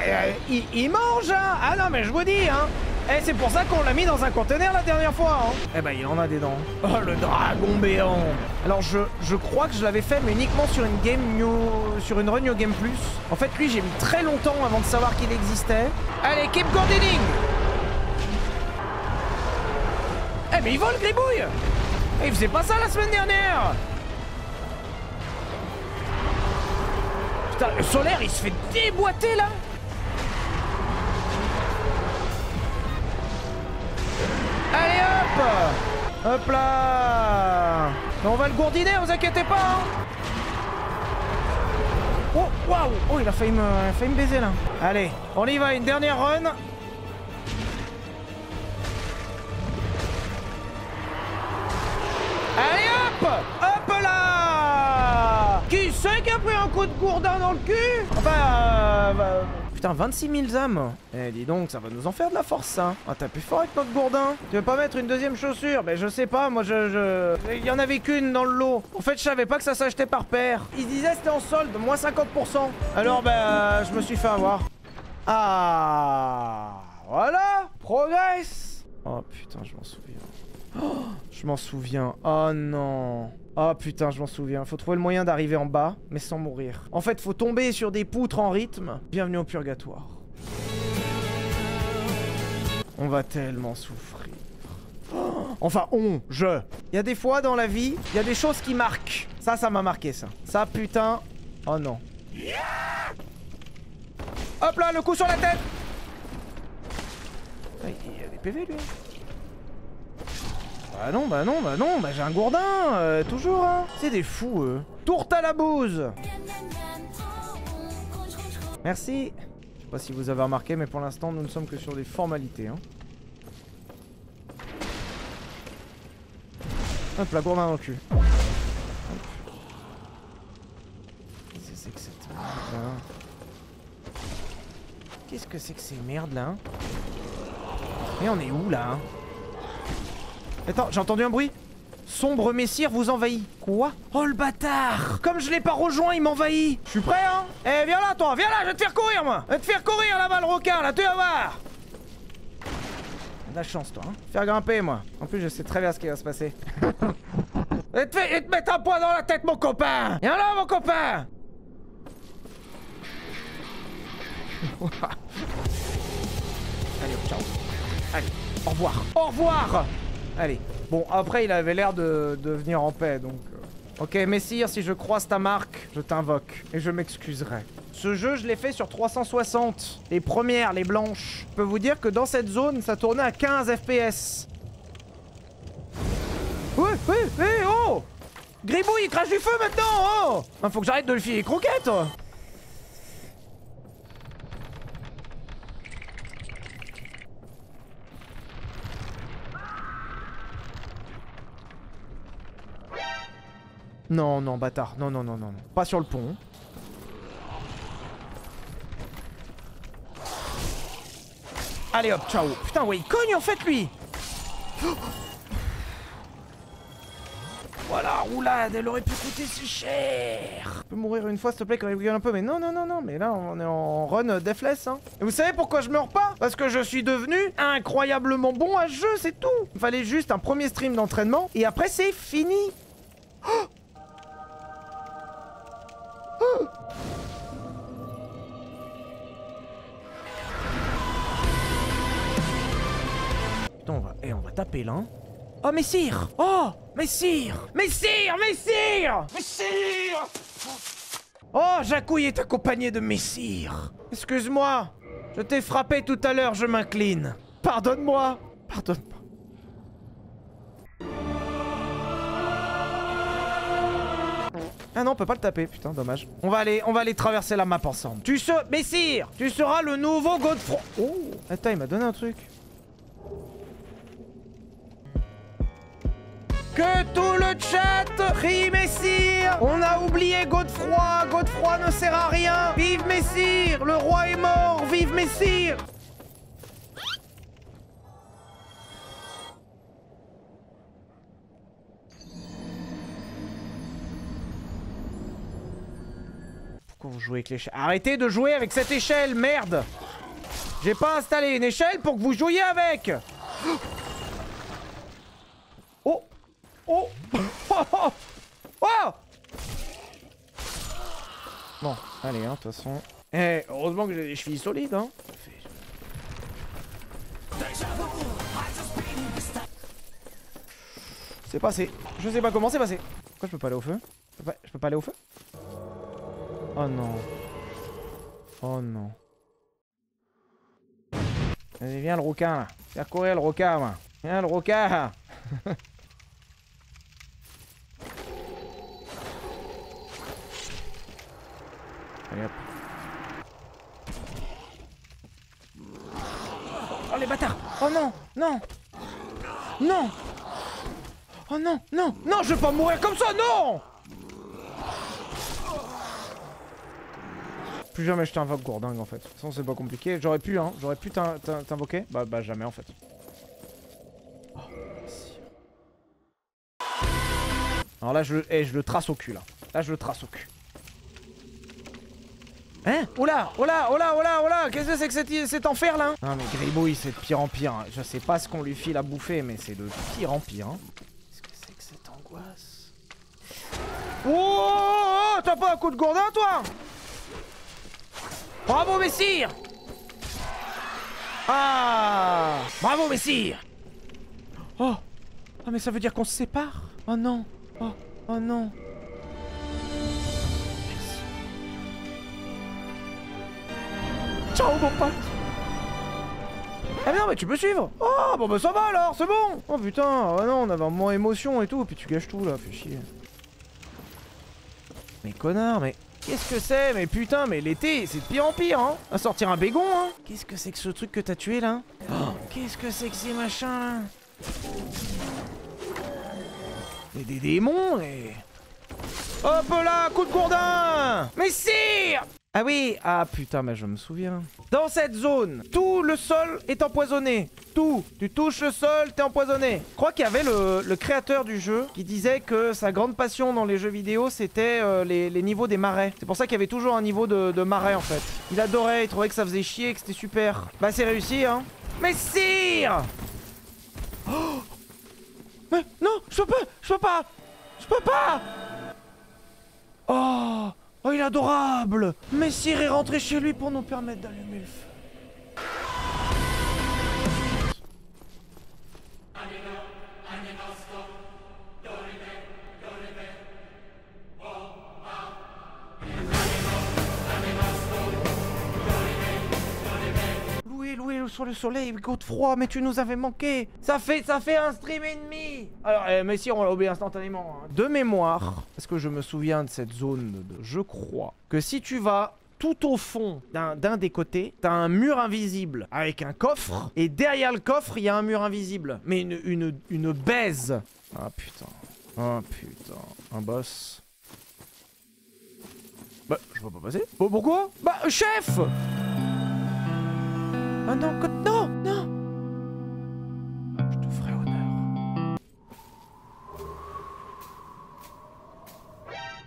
il mange, hein. Ah non, mais je vous dis, hein. Eh, c'est pour ça qu'on l'a mis dans un conteneur la dernière fois, hein. Eh ben, il en a des dents. Oh, le dragon béant. Alors, je crois que je l'avais fait, mais uniquement sur une run New Game Plus. En fait, lui, j'ai mis très longtemps avant de savoir qu'il existait. Allez, keep gourdining. Eh, mais il vole, Gribouille. Il faisait pas ça la semaine dernière. Putain, le solaire, il se fait déboîter, là. Allez hop! Hop là! On va le gourdiner, vous inquiétez pas! Hein. Oh, waouh! Oh, il a failli me baiser là. Allez, on y va, une dernière run. Allez hop! Hop là! Qui c'est qui a pris un coup de gourdin dans le cul? Enfin, Putain, 26 000 âmes. Eh, dis donc, ça va nous en faire de la force, ça. Ah, t'as plus fort avec notre gourdin. Tu veux pas mettre une deuxième chaussure? Ben, je sais pas, moi, il y en avait qu'une dans le lot. En fait, je savais pas que ça s'achetait par paire. Ils disaient c'était en solde, moins 50%. Alors, ben, je me suis fait avoir. Ah, voilà. Progress. Oh, putain, je m'en souviens. Oh, je m'en souviens. Oh, non. Oh putain, je m'en souviens. Faut trouver le moyen d'arriver en bas, mais sans mourir. En fait, faut tomber sur des poutres en rythme. Bienvenue au purgatoire. On va tellement souffrir. Oh, enfin, il y a des fois dans la vie, il y a des choses qui marquent. Ça m'a marqué, ça. Ça, putain. Oh non. Hop là, le coup sur la tête. Il y a des PV, lui. Bah j'ai un gourdin, toujours, hein. C'est des fous, eux. Tourte à la bouse. Merci. Je sais pas si vous avez remarqué, mais pour l'instant, nous ne sommes que sur des formalités, hein. Hop, la gourdin dans le cul. Qu'est-ce que c'est que cette merde, là? Qu'est-ce que c'est que ces merdes, là, hein? Mais on est où, là, hein? Attends, j'ai entendu un bruit. Sombre messire vous envahit. Quoi? Oh le bâtard! Comme je l'ai pas rejoint, il m'envahit. Je suis prêt, hein? Eh, viens là, toi! Viens là, je vais te faire courir, moi! Je vais te faire courir là-bas, le requin, là, tu vas voir! De la chance, toi, hein? Faire grimper, moi. En plus, je sais très bien ce qui va se passer. Et te mettre un poing dans la tête, mon copain! Viens là, mon copain! Allez, ciao. Allez, au revoir. Au revoir! Allez. Bon, après, il avait l'air de venir en paix, donc... Ok, messire, si je croise ta marque, je t'invoque. Et je m'excuserai. Ce jeu, je l'ai fait sur 360. Les premières, les blanches. Je peux vous dire que dans cette zone, ça tournait à 15 FPS. Oui, oh! Gribouille, il crache du feu maintenant, oh! Faut que j'arrête de le filer les croquettes! Non, non, bâtard. Non, non, non, non, non. Pas sur le pont. Allez hop, ciao. Putain, ouais, il cogne en fait, lui. Voilà, roulade, elle aurait pu coûter si cher. Je peux mourir une fois, s'il te plaît, quand il rigole un peu. Mais non, non, non, non. Mais là, on est en run deathless, hein. Et vous savez pourquoi je meurs pas? Parce que je suis devenu incroyablement bon à ce jeu, c'est tout. Il fallait juste un premier stream d'entraînement. Et après, c'est fini. Oh! Putain, on va taper là. Oh, messire! Oh, messire! Messire! Messire! Messire! Oh, Jacouille est accompagné de messire. Excuse-moi, je t'ai frappé tout à l'heure, je m'incline. Pardonne-moi. Pardonne-moi. Ah non, on peut pas le taper, putain, dommage. On va aller traverser la map ensemble. Messire, tu seras le nouveau Godefroy. Oh, attends, il m'a donné un truc. Que tout le chat crie Messire. On a oublié Godefroy. Godefroy ne sert à rien. Vive Messire. Le roi est mort. Vive Messire. Pourquoi vous jouez avec l'échelle? Arrêtez de jouer avec cette échelle, merde. J'ai pas installé une échelle pour que vous jouiez avec. Oh. Oh. Oh. Oh. Bon, allez, hein, de toute façon. Eh, heureusement que j'ai des chevilles solides, hein. C'est passé. Je sais pas comment c'est passé. Pourquoi je peux pas aller au feu? Je peux pas aller au feu? Oh non. Oh non. Allez, viens le requin là. Viens courir le requin, moi. Viens le requin. Allez hop. Oh les bâtards. Oh non. Non. Non. Oh non. Non. Non, je vais pas mourir comme ça, non. Plus jamais je t'invoque Gourdingue en fait. De toute façon c'est pas compliqué. J'aurais pu hein. J'aurais pu t'invoquer. Bah jamais en fait. Oh, merci. Alors là je le trace au cul là. Là je le trace au cul. Hein? Oula! Oula! Oula! Oula! Oula! Qu'est-ce que c'est que cet enfer là? Non mais Gribouille c'est de pire en pire. Je sais pas ce qu'on lui file à bouffer mais c'est de pire en pire. Qu'est-ce que c'est que cette angoisse? Oh! T'as pas un coup de gourdin toi? Bravo Messire! Ah! Bravo Messire! Oh! Ah mais ça veut dire qu'on se sépare? Oh non! Oh! Oh non! Merci. Ciao mon pote! Ah mais non mais tu peux suivre! Oh bon bah ça va alors, c'est bon! Oh putain! Oh non, on avait un moment émotion et tout, puis tu gâches tout là, fais chier. Mais connard, mais... Qu'est-ce que c'est? Mais putain, mais l'été, c'est de pire en pire, hein. À sortir un bégon, hein. Qu'est-ce que c'est que ce truc que t'as tué, là? Oh, qu'est-ce que c'est que ces machins, là? Et des démons, et... Hop là, coup de gourdin! Messire! Ah oui, ah putain, mais je me souviens. Dans cette zone, tout le sol est empoisonné. Tout. Tu touches le sol, t'es empoisonné. Je crois qu'il y avait le créateur du jeu qui disait que sa grande passion dans les jeux vidéo, c'était les niveaux des marais. C'est pour ça qu'il y avait toujours un niveau de marais, en fait. Il adorait, il trouvait que ça faisait chier, que c'était super. Bah, c'est réussi, hein. Mais sire! Oh! Mais non, je peux pas! Oh! Oh, il est adorable! Messire est rentré chez lui pour nous permettre d'allumer le feu. Loué sur le soleil, côte froid, mais tu nous avais manqué. Ça fait un stream et demi. Alors, Messire, on l'a oublié instantanément. Hein. De mémoire, parce que je me souviens de cette zone, je crois que si tu vas tout au fond d'un des côtés, t'as un mur invisible avec un coffre, et derrière le coffre, il y a un mur invisible. Mais une baise. Ah putain. Ah putain. Un boss. Bah, je peux pas passer. Oh, pourquoi? Bah, chef! Ah non, non! Je te ferai honneur.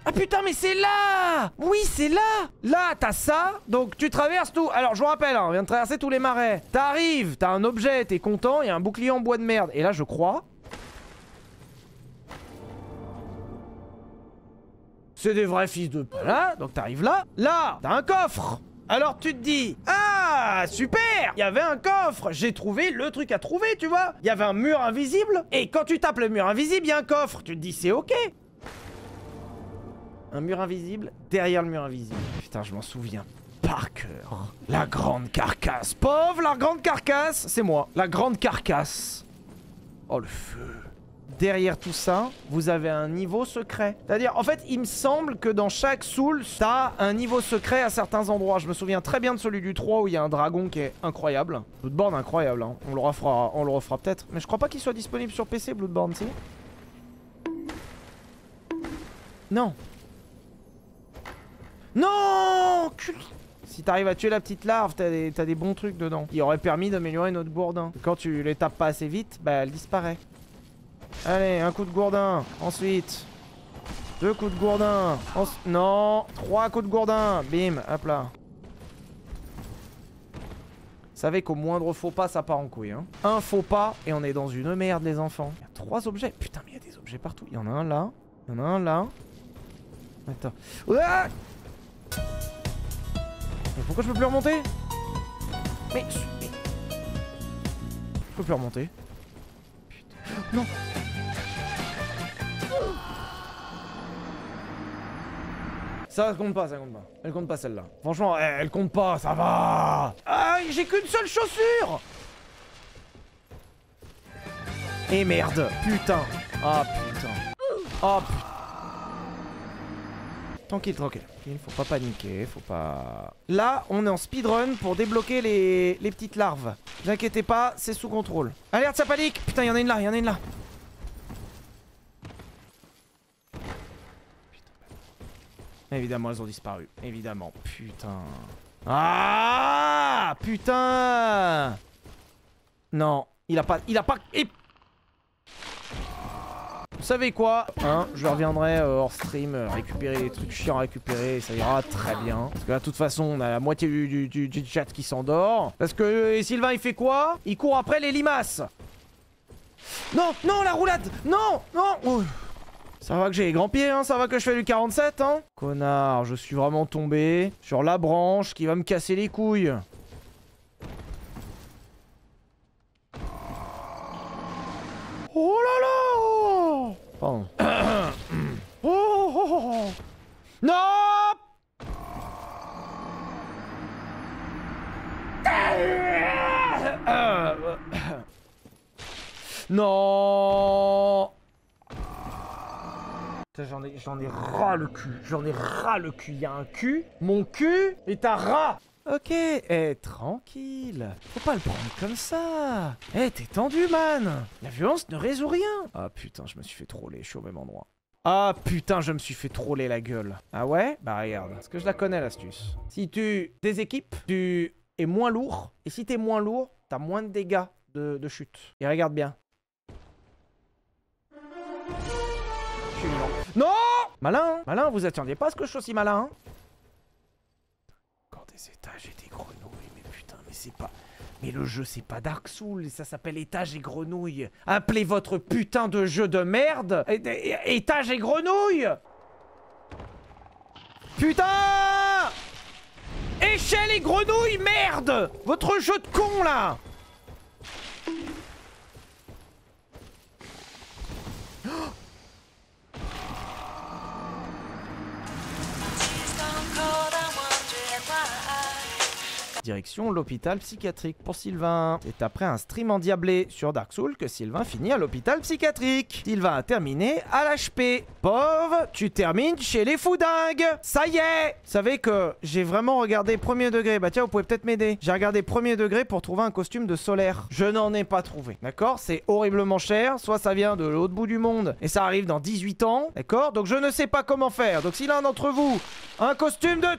Ah putain, mais c'est là! Oui, c'est là! Là, t'as ça, donc tu traverses tout. Alors, je vous rappelle, hein, on vient de traverser tous les marais. T'arrives, t'as un objet, t'es content, il y a un bouclier en bois de merde. Et là, je crois... c'est des vrais fils de... Voilà, donc t'arrives là. Là, t'as un coffre. Alors tu te dis, ah, super, il y avait un coffre, j'ai trouvé le truc à trouver, tu vois. Il y avait un mur invisible, et quand tu tapes le mur invisible, il y a un coffre. Tu te dis, c'est ok. Un mur invisible, derrière le mur invisible. Putain, je m'en souviens par cœur. La grande carcasse. Pauvre, la grande carcasse. C'est moi, la grande carcasse. Oh, le feu. Derrière tout ça, vous avez un niveau secret. C'est-à-dire, en fait, il me semble que dans chaque Soul, t'as un niveau secret à certains endroits. Je me souviens très bien de celui du 3 où il y a un dragon qui est incroyable. Bloodborne, incroyable, hein. On le refera peut-être. Mais je crois pas qu'il soit disponible sur PC, Bloodborne, si. Non. Non! Si t'arrives à tuer la petite larve, t'as des bons trucs dedans. Qui auraient permis d'améliorer notre gourdin. Quand tu les tapes pas assez vite, bah elle disparaît. Allez, un coup de gourdin. Ensuite, 2 coups de gourdin. Non, 3 coups de gourdin. Bim, hop là. Vous savez qu'au moindre faux pas, ça part en couille. Hein. Un faux pas et on est dans une merde, les enfants. Il y a 3 objets. Putain, mais il y a des objets partout. Il y en a un là. Il y en a un là. Attends. Ah, mais pourquoi je peux plus remonter? Mais... je peux plus remonter. Putain. Non. Ça compte pas, ça compte pas. Elle compte pas celle-là. Franchement, elle compte pas, ça va. Ah, j'ai qu'une seule chaussure. Et merde, putain. Ah putain. Ah putain. Tranquille, tranquille. Faut pas paniquer, faut pas... Là, on est en speedrun pour débloquer les petites larves. Ne vous inquiétez pas, c'est sous contrôle. Alerte, ça panique. Putain, il y en a une là, il y en a une là. Évidemment, elles ont disparu. Évidemment. Putain. Ah! Putain! Non. Il a pas... Vous savez quoi? Hein, je reviendrai hors stream, récupérer les trucs chiants à récupérer, ça ira très bien. Parce que là, de toute façon, on a la moitié du chat qui s'endort. Parce que Sylvain, il fait quoi? Il court après les limaces. Non, non, la roulade. Non, non. Oh. Ça va que j'ai les grands pieds, hein, ça va que je fais du 47, hein. Connard, je suis vraiment tombé sur la branche qui va me casser les couilles. Oh là là! Pardon. Oh. Non! Non! J'en ai ras le cul. J'en ai ras le cul. Il y a un cul. Mon cul est un rat. Ok, tranquille. Faut pas le prendre comme ça. T'es tendu, man. La violence ne résout rien. Ah putain, je me suis fait troller. Je suis au même endroit. Ah putain, je me suis fait troller la gueule. Ah ouais? Bah regarde, parce que je la connais l'astuce. Si tu déséquipes, tu es moins lourd. Et si t'es moins lourd, t'as moins de dégâts de chute. Et regarde bien. Je suis vivant. Non! Malin, hein? Malin, vous attendiez pas à ce que je sois aussi malin, hein? Encore des étages et des grenouilles, mais putain, mais c'est pas... Mais le jeu, c'est pas Dark Souls, ça s'appelle Étage et Grenouilles. Appelez votre putain de jeu de merde Étage et Grenouilles. Putain! Échelle et Grenouilles, merde! Votre jeu de con, là! Direction l'hôpital psychiatrique pour Sylvain. C'est après un stream endiablé sur Dark Souls que Sylvain finit à l'hôpital psychiatrique. Sylvain a terminé à l'HP. Pauvre, tu termines chez les foudingues. Ça y est! Vous savez que j'ai vraiment regardé premier degré. Bah tiens, vous pouvez peut-être m'aider. J'ai regardé premier degré pour trouver un costume de solaire. Je n'en ai pas trouvé. D'accord? C'est horriblement cher. Soit ça vient de l'autre bout du monde et ça arrive dans 18 ans. D'accord? Donc je ne sais pas comment faire. Donc si l'un d'entre vous a un costume de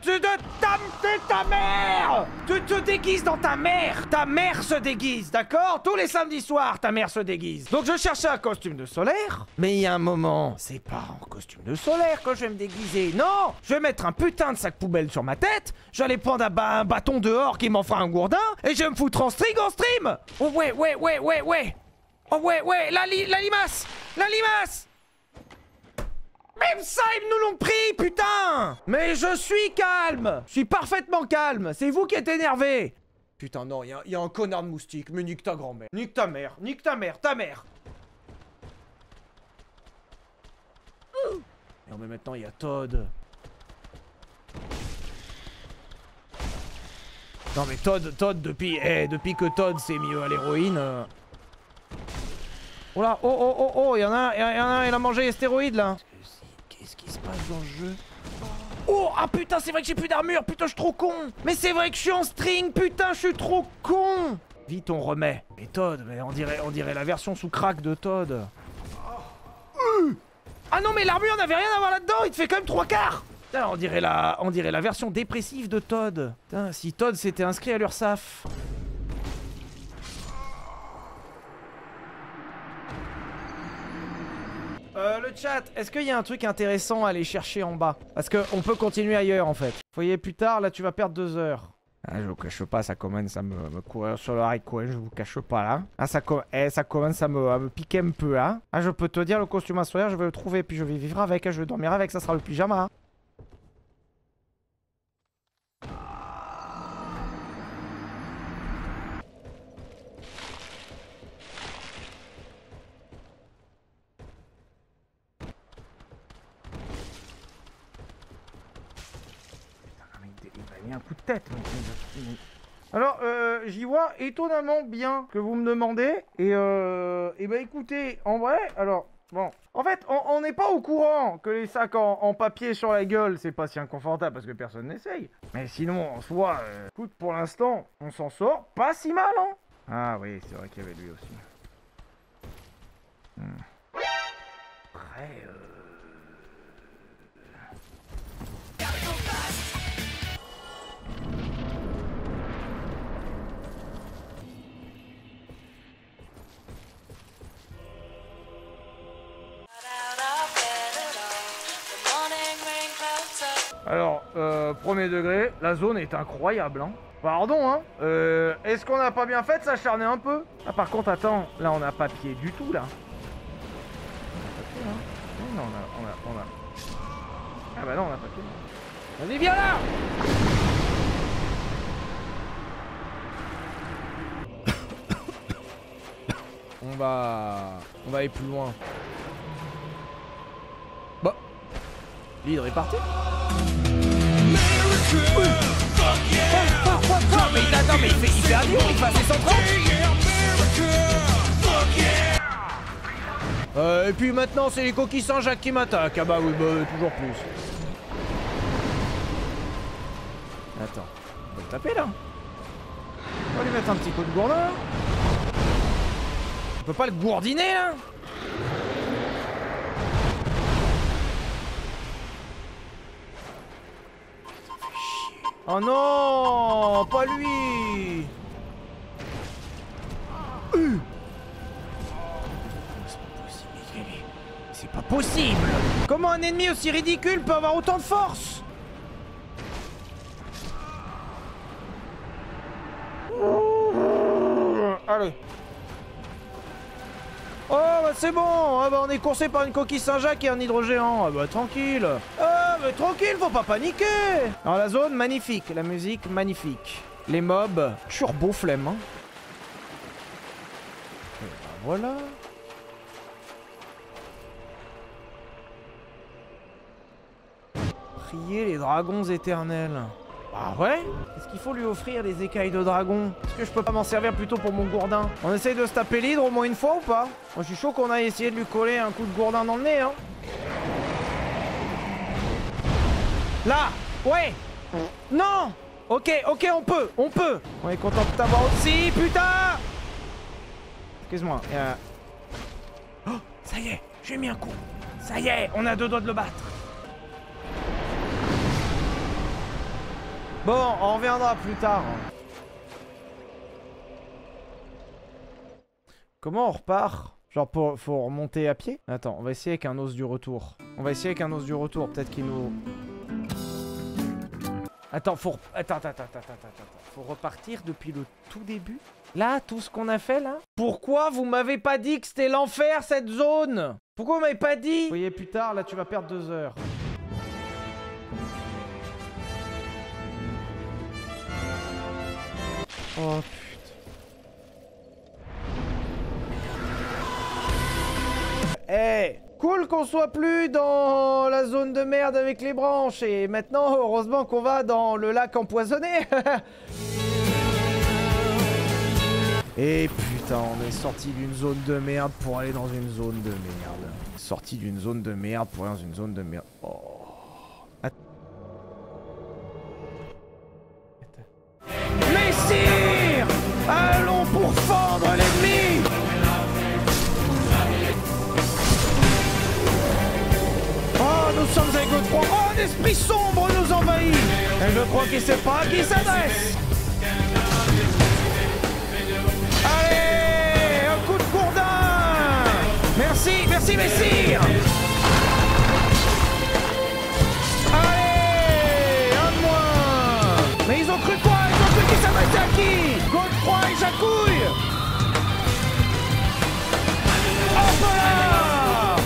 ta mère! Tu te déguises dans ta mère! Ta mère se déguise, d'accord? Tous les samedis soirs, ta mère se déguise. Donc je cherchais un costume de solaire, mais il y a un moment, c'est pas en costume de solaire que je vais me déguiser. Non! Je vais mettre un putain de sac poubelle sur ma tête, j'allais prendre un bâton dehors qui m'en fera un gourdin, et je vais me foutre en stream! Oh ouais! Oh ouais, la limace! La limace! Même ça, ils nous l'ont pris, putain! Mais je suis calme! Je suis parfaitement calme! C'est vous qui êtes énervé! Putain, non, il y a un connard de moustique, mais nique ta grand-mère. Nique ta mère, ta mère! Non, mais maintenant, il y a Todd. Non, mais Todd, depuis que Todd s'est mis à l'héroïne... Oh là, oh, il y en a un, il a mangé les stéroïdes, là. Qu'est-ce qui se passe dans le jeu? Oh, ah putain, c'est vrai que j'ai plus d'armure, putain, je suis trop con. Mais c'est vrai que je suis en string, putain, je suis trop con. Vite, on remet. Mais Todd, mais on dirait la version sous crack de Todd. Ah non, mais l'armure n'avait rien à voir là-dedans, il te fait quand même 3/4. Putain, on dirait la version dépressive de Todd. Putain, si Todd s'était inscrit à l'URSSAF. Le chat, est-ce qu'il y a un truc intéressant à aller chercher en bas? Parce qu'on peut continuer ailleurs en fait. Vous voyez, plus tard, là tu vas perdre 2 heures. Ah, je vous cache pas, ça commence à me courir sur le haricot, je vous cache pas là. Ah, ça commence à me piquer un peu là. Ah, je peux te dire, le costume solaire, je vais le trouver, puis je vais vivre avec, je vais dormir avec, ça sera le pyjama. Un coup de tête. Alors, j'y vois étonnamment bien que vous me demandez. Et bah écoutez, en vrai, alors, bon. En fait, on n'est pas au courant que les sacs en papier sur la gueule, c'est pas si inconfortable parce que personne n'essaye. Mais sinon, en soi, écoute, pour l'instant, on s'en sort pas si mal, hein. Ah oui, c'est vrai qu'il y avait lui aussi. Après, alors, premier degré, la zone est incroyable, hein. Pardon, hein. Est-ce qu'on n'a pas bien fait de s'acharner un peu? Ah, par contre, attends, là, on n'a pas pied du tout, là. On a pas pied, hein. Non, on a... Ah bah non, on n'a pas pied. Vas-y, viens là. On va aller plus loin. Bah, l'hydre est parti. Mais attends, mais il fait un niveau, il passe les 130. Et puis maintenant, c'est les coquilles Saint-Jacques qui m'attaquent. Ah bah oui, bah toujours plus. Attends, on va le taper là. On va lui mettre un petit coup de gourdin. On peut pas le gourdiner là. Oh non, pas lui. C'est pas possible. Comment un ennemi aussi ridicule peut avoir autant de force? Allez. Oh bah c'est bon, ah bah on est coursé par une coquille Saint-Jacques et un hydrogéant. Ah bah tranquille. Ah bah tranquille, faut pas paniquer. Alors la zone, magnifique. La musique, magnifique. Les mobs, turbo flemme. Hein. Et bah voilà. Prier les dragons éternels. Ah ouais? Est-ce qu'il faut lui offrir des écailles de dragon? Est-ce que je peux pas m'en servir plutôt pour mon gourdin? On essaye de se taper l'hydre au moins une fois ou pas? Moi je suis chaud qu'on aille essayer de lui coller un coup de gourdin dans le nez hein. Là! Ouais! Non! Ok, on peut! On est content de t'avoir aussi, putain! Excuse-moi, Oh! Ça y est, j'ai mis un coup! Ça y est, on a 2 doigts de le battre! Bon, on reviendra plus tard. Comment on repart? Genre, faut remonter à pied? Attends, on va essayer avec un os du retour. Peut-être qu'il nous... Attends, Attends. Faut repartir depuis le tout début? Là, tout ce qu'on a fait, là? Pourquoi vous m'avez pas dit que c'était l'enfer, cette zone? Pourquoi vous m'avez pas dit? Vous voyez, plus tard, là, tu vas perdre 2 heures. Oh putain. Eh hey, cool qu'on soit plus dans la zone de merde avec les branches. Et maintenant, heureusement qu'on va dans le lac empoisonné. Et putain, on est sorti d'une zone de merde pour aller dans une zone de merde. Sorti d'une zone de merde pour aller dans une zone de merde. Oh. Messire! Allons pour fendre l'ennemi! Oh, nous sommes avec Godefroy. Oh, un esprit sombre nous envahit! Et je crois qu'il sait pas à qui il s'adresse! Allez! Un coup de gourdin! Merci, Messire! Allez! Un de moins! Mais ils ont cru quoi? Qui s'adresse à qui? Godefroy et Jacouille! Hop là!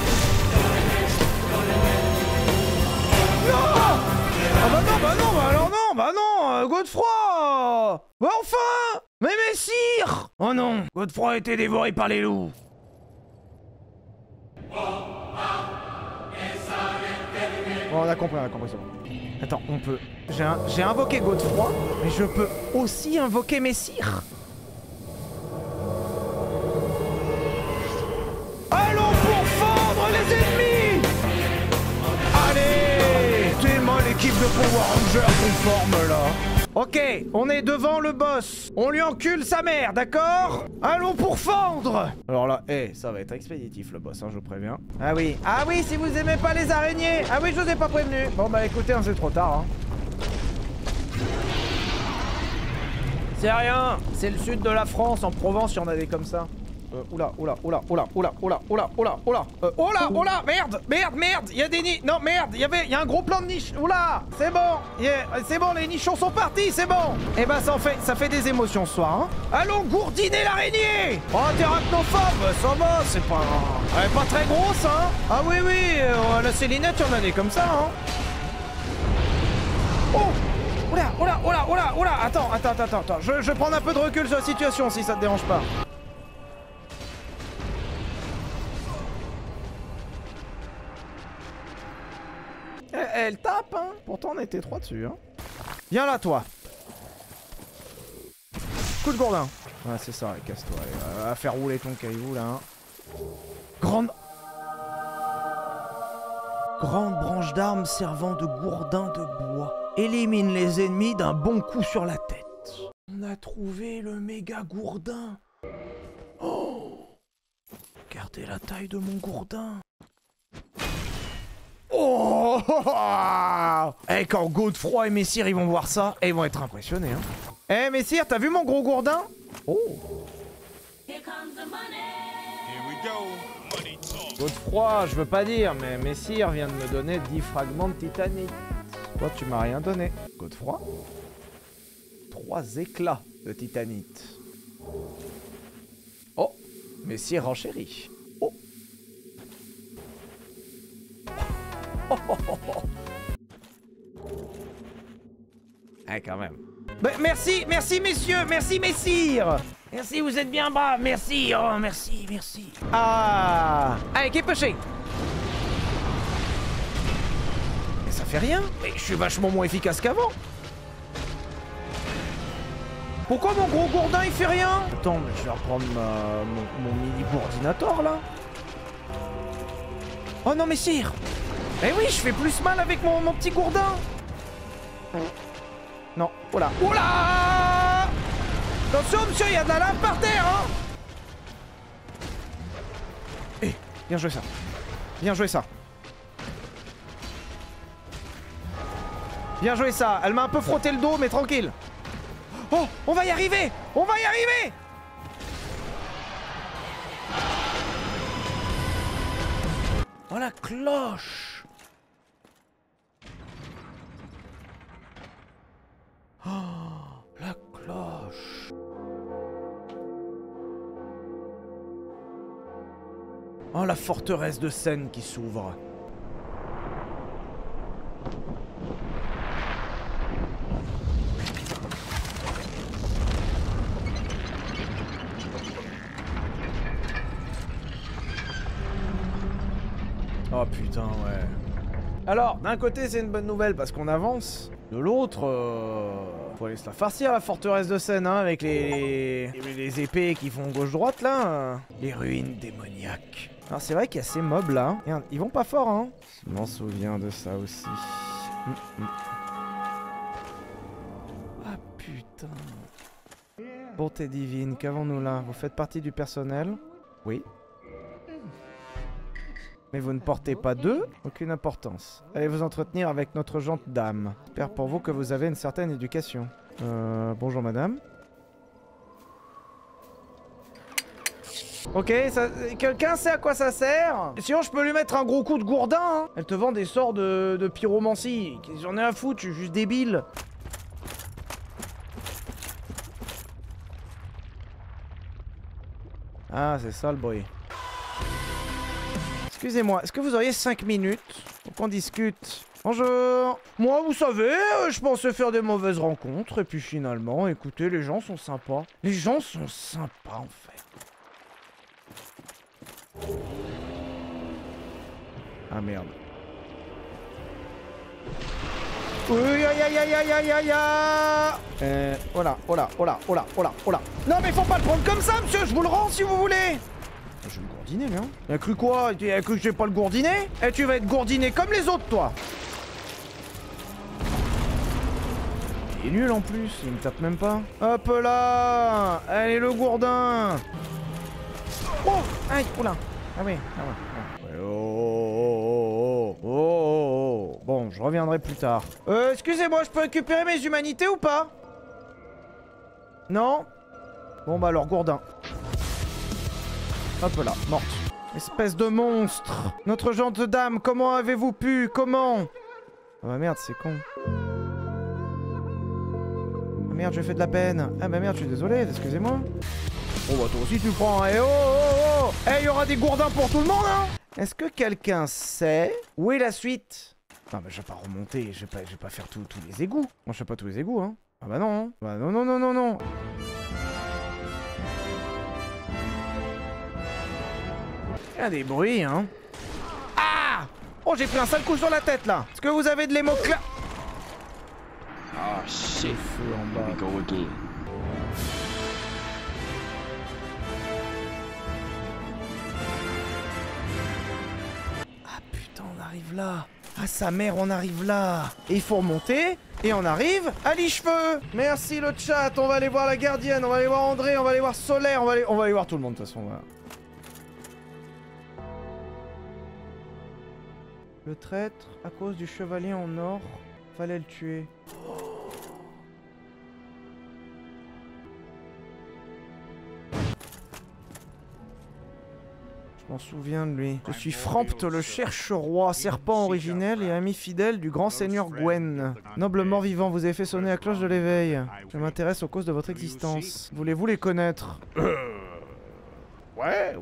Non! Ah bah non, Godefroy! Bah enfin! Mais Messire! Oh non, Godefroy a été dévoré par les loups. Bon, on a compris, c'est bon. Attends, on peut... J'ai invoqué Godefroy, mais je peux aussi invoquer Messire. Allons pour fendre les ennemis! Allez! Tellement l'équipe de Power Rangers qu'on forme là. Ok, on est devant le boss. On lui encule sa mère, d'accord? Allons pour fendre! Alors là, ça va être expéditif le boss, hein, je préviens. Ah oui, si vous aimez pas les araignées. Ah oui, je vous ai pas prévenu. Bon bah écoutez, hein, c'est trop tard, hein. C'est rien, c'est le sud de la France, en Provence, il y en a des comme ça. Oula, merde, il y a des nids, non, merde, il y a un gros plan de niche, oula, c'est bon, les nichons sont partis, c'est bon. Et bah ça fait des émotions ce soir, hein. Allons gourdiner l'araignée. Oh, t'es arachnophobe, ça va, c'est pas... Elle est pas très grosse, hein. Ah oui, la Célinette, il y en a des comme ça, hein. Oh! Oula, attends, je vais prendre un peu de recul sur la situation si ça te dérange pas. Elle tape, hein. Pourtant on était 3 dessus, hein. Viens là, toi. Coup de gourdin. Ouais, c'est ça, casse-toi. Va faire rouler ton caillou, là. Grande branche d'armes servant de gourdin de bois. Élimine les ennemis d'un bon coup sur la tête. On a trouvé le méga gourdin. Oh! Regardez la taille de mon gourdin. Oh! Eh, quand Godefroy et Messire ils vont voir ça, ils vont être impressionnés. Hein. Eh, Messire, t'as vu mon gros gourdin? Oh. Godefroy, je veux pas dire, mais Messire vient de me donner 10 fragments de titanite. Toi, tu m'as rien donné. Godefroy? 3 éclats de titanite. Oh, Messire renchérit. Oh. Ah, quand même. Bah, merci, merci messieurs, merci messire. Merci, vous êtes bien braves, merci, oh merci, merci. Ah, allez, képéché. Mais ça fait rien, mais je suis vachement moins efficace qu'avant. Pourquoi mon gros gourdin il fait rien? Attends, mais je vais reprendre mon mini gourdinator là. Oh non, messire. Eh oui, je fais plus mal avec mon petit gourdin. Non, oh là. Oh là! Attention, monsieur, il y a de la lave par terre, hein! Eh, bien joué ça. Bien joué ça. Bien joué ça. Elle m'a un peu frotté le dos, mais tranquille. Oh, on va y arriver! On va y arriver! Oh la cloche! Oh, la cloche. Oh, la forteresse de Seine qui s'ouvre. Oh putain, ouais. Alors, d'un côté, c'est une bonne nouvelle parce qu'on avance. De l'autre, faut aller se la farcir la forteresse de Seine, hein, avec les épées qui font gauche-droite là. Les ruines démoniaques. Alors c'est vrai qu'il y a ces mobs là. Regarde, ils vont pas fort, hein. Je m'en souviens de ça aussi. Ah putain. Bonté divine, qu'avons-nous là? Vous faites partie du personnel? Oui. Mais vous ne portez pas d'eux? Aucune importance. Allez vous entretenir avec notre gente dame. J'espère pour vous que vous avez une certaine éducation. Bonjour madame. Ok, quelqu'un sait à quoi ça sert? Sinon je peux lui mettre un gros coup de gourdin, hein. Elle te vend des sorts de pyromancie. J'en ai à foutre, je suis juste débile. Ah, c'est ça le bruit. Excusez-moi, est-ce que vous auriez 5 minutes pour qu'on discute? Bonjour. Moi, vous savez, je pensais faire des mauvaises rencontres, et puis finalement, écoutez, les gens sont sympas. Les gens sont sympas, en fait. Ah, merde. Oui, aïe, aïe, aïe, aïe, aïe, aïe, aïe. Oh là, oh là, oh là, oh là, oh là, oh là. Non, mais faut pas le prendre comme ça, monsieur, je vous le rends si vous voulez. Je vais me gourdiner, lui, hein. Il a cru quoi? Il a cru que je vais pas le gourdiner? Eh, tu vas être gourdiné comme les autres, toi. Il est nul en plus, il me tape même pas. Hop là. Allez, le gourdin. Oh, aïe, oula. Ah oui, ah ouais. Oh, oh, oh, oh, oh, oh. Bon, je reviendrai plus tard. Excusez-moi, je peux récupérer mes humanités ou pas? Non? Bon, bah alors, gourdin. Hop là, morte. Espèce de monstre. Notre gente dame, comment avez-vous pu? Comment? Oh bah merde, c'est con. Ah merde, je fais de la peine. Ah bah merde, je suis désolé, excusez-moi. Oh bah toi aussi tu prends. Eh oh oh oh. Eh, il y aura des gourdins pour tout le monde, hein. Est-ce que quelqu'un sait où est la suite? Non mais je vais pas remonter, je vais pas faire tous les égouts. Moi je fais pas tous les égouts, hein. Ah bah non, hein. Bah non, non, non, non, non. Il y a des bruits, hein. Ah! Oh, j'ai pris un sale coup sur la tête, là. Est-ce que vous avez de l'émocla... Ah, shit. Feu en bas. Here we go again. Ah, putain, on arrive là. Ah, sa mère, on arrive là. Et il faut remonter. Et on arrive à l'Icheveux. Merci, le chat. On va aller voir la gardienne. On va aller voir André. On va aller voir Solaire. On va aller voir tout le monde, de toute façon. Voilà. Le traître, à cause du chevalier en or, fallait le tuer. Je m'en souviens de lui. Je suis Frampte le cherche-roi, serpent originel et ami fidèle du grand seigneur Gwen. Noble mort-vivant, vous avez fait sonner la cloche de l'éveil. Je m'intéresse aux causes de votre existence. Voulez-vous les connaître? Ouais.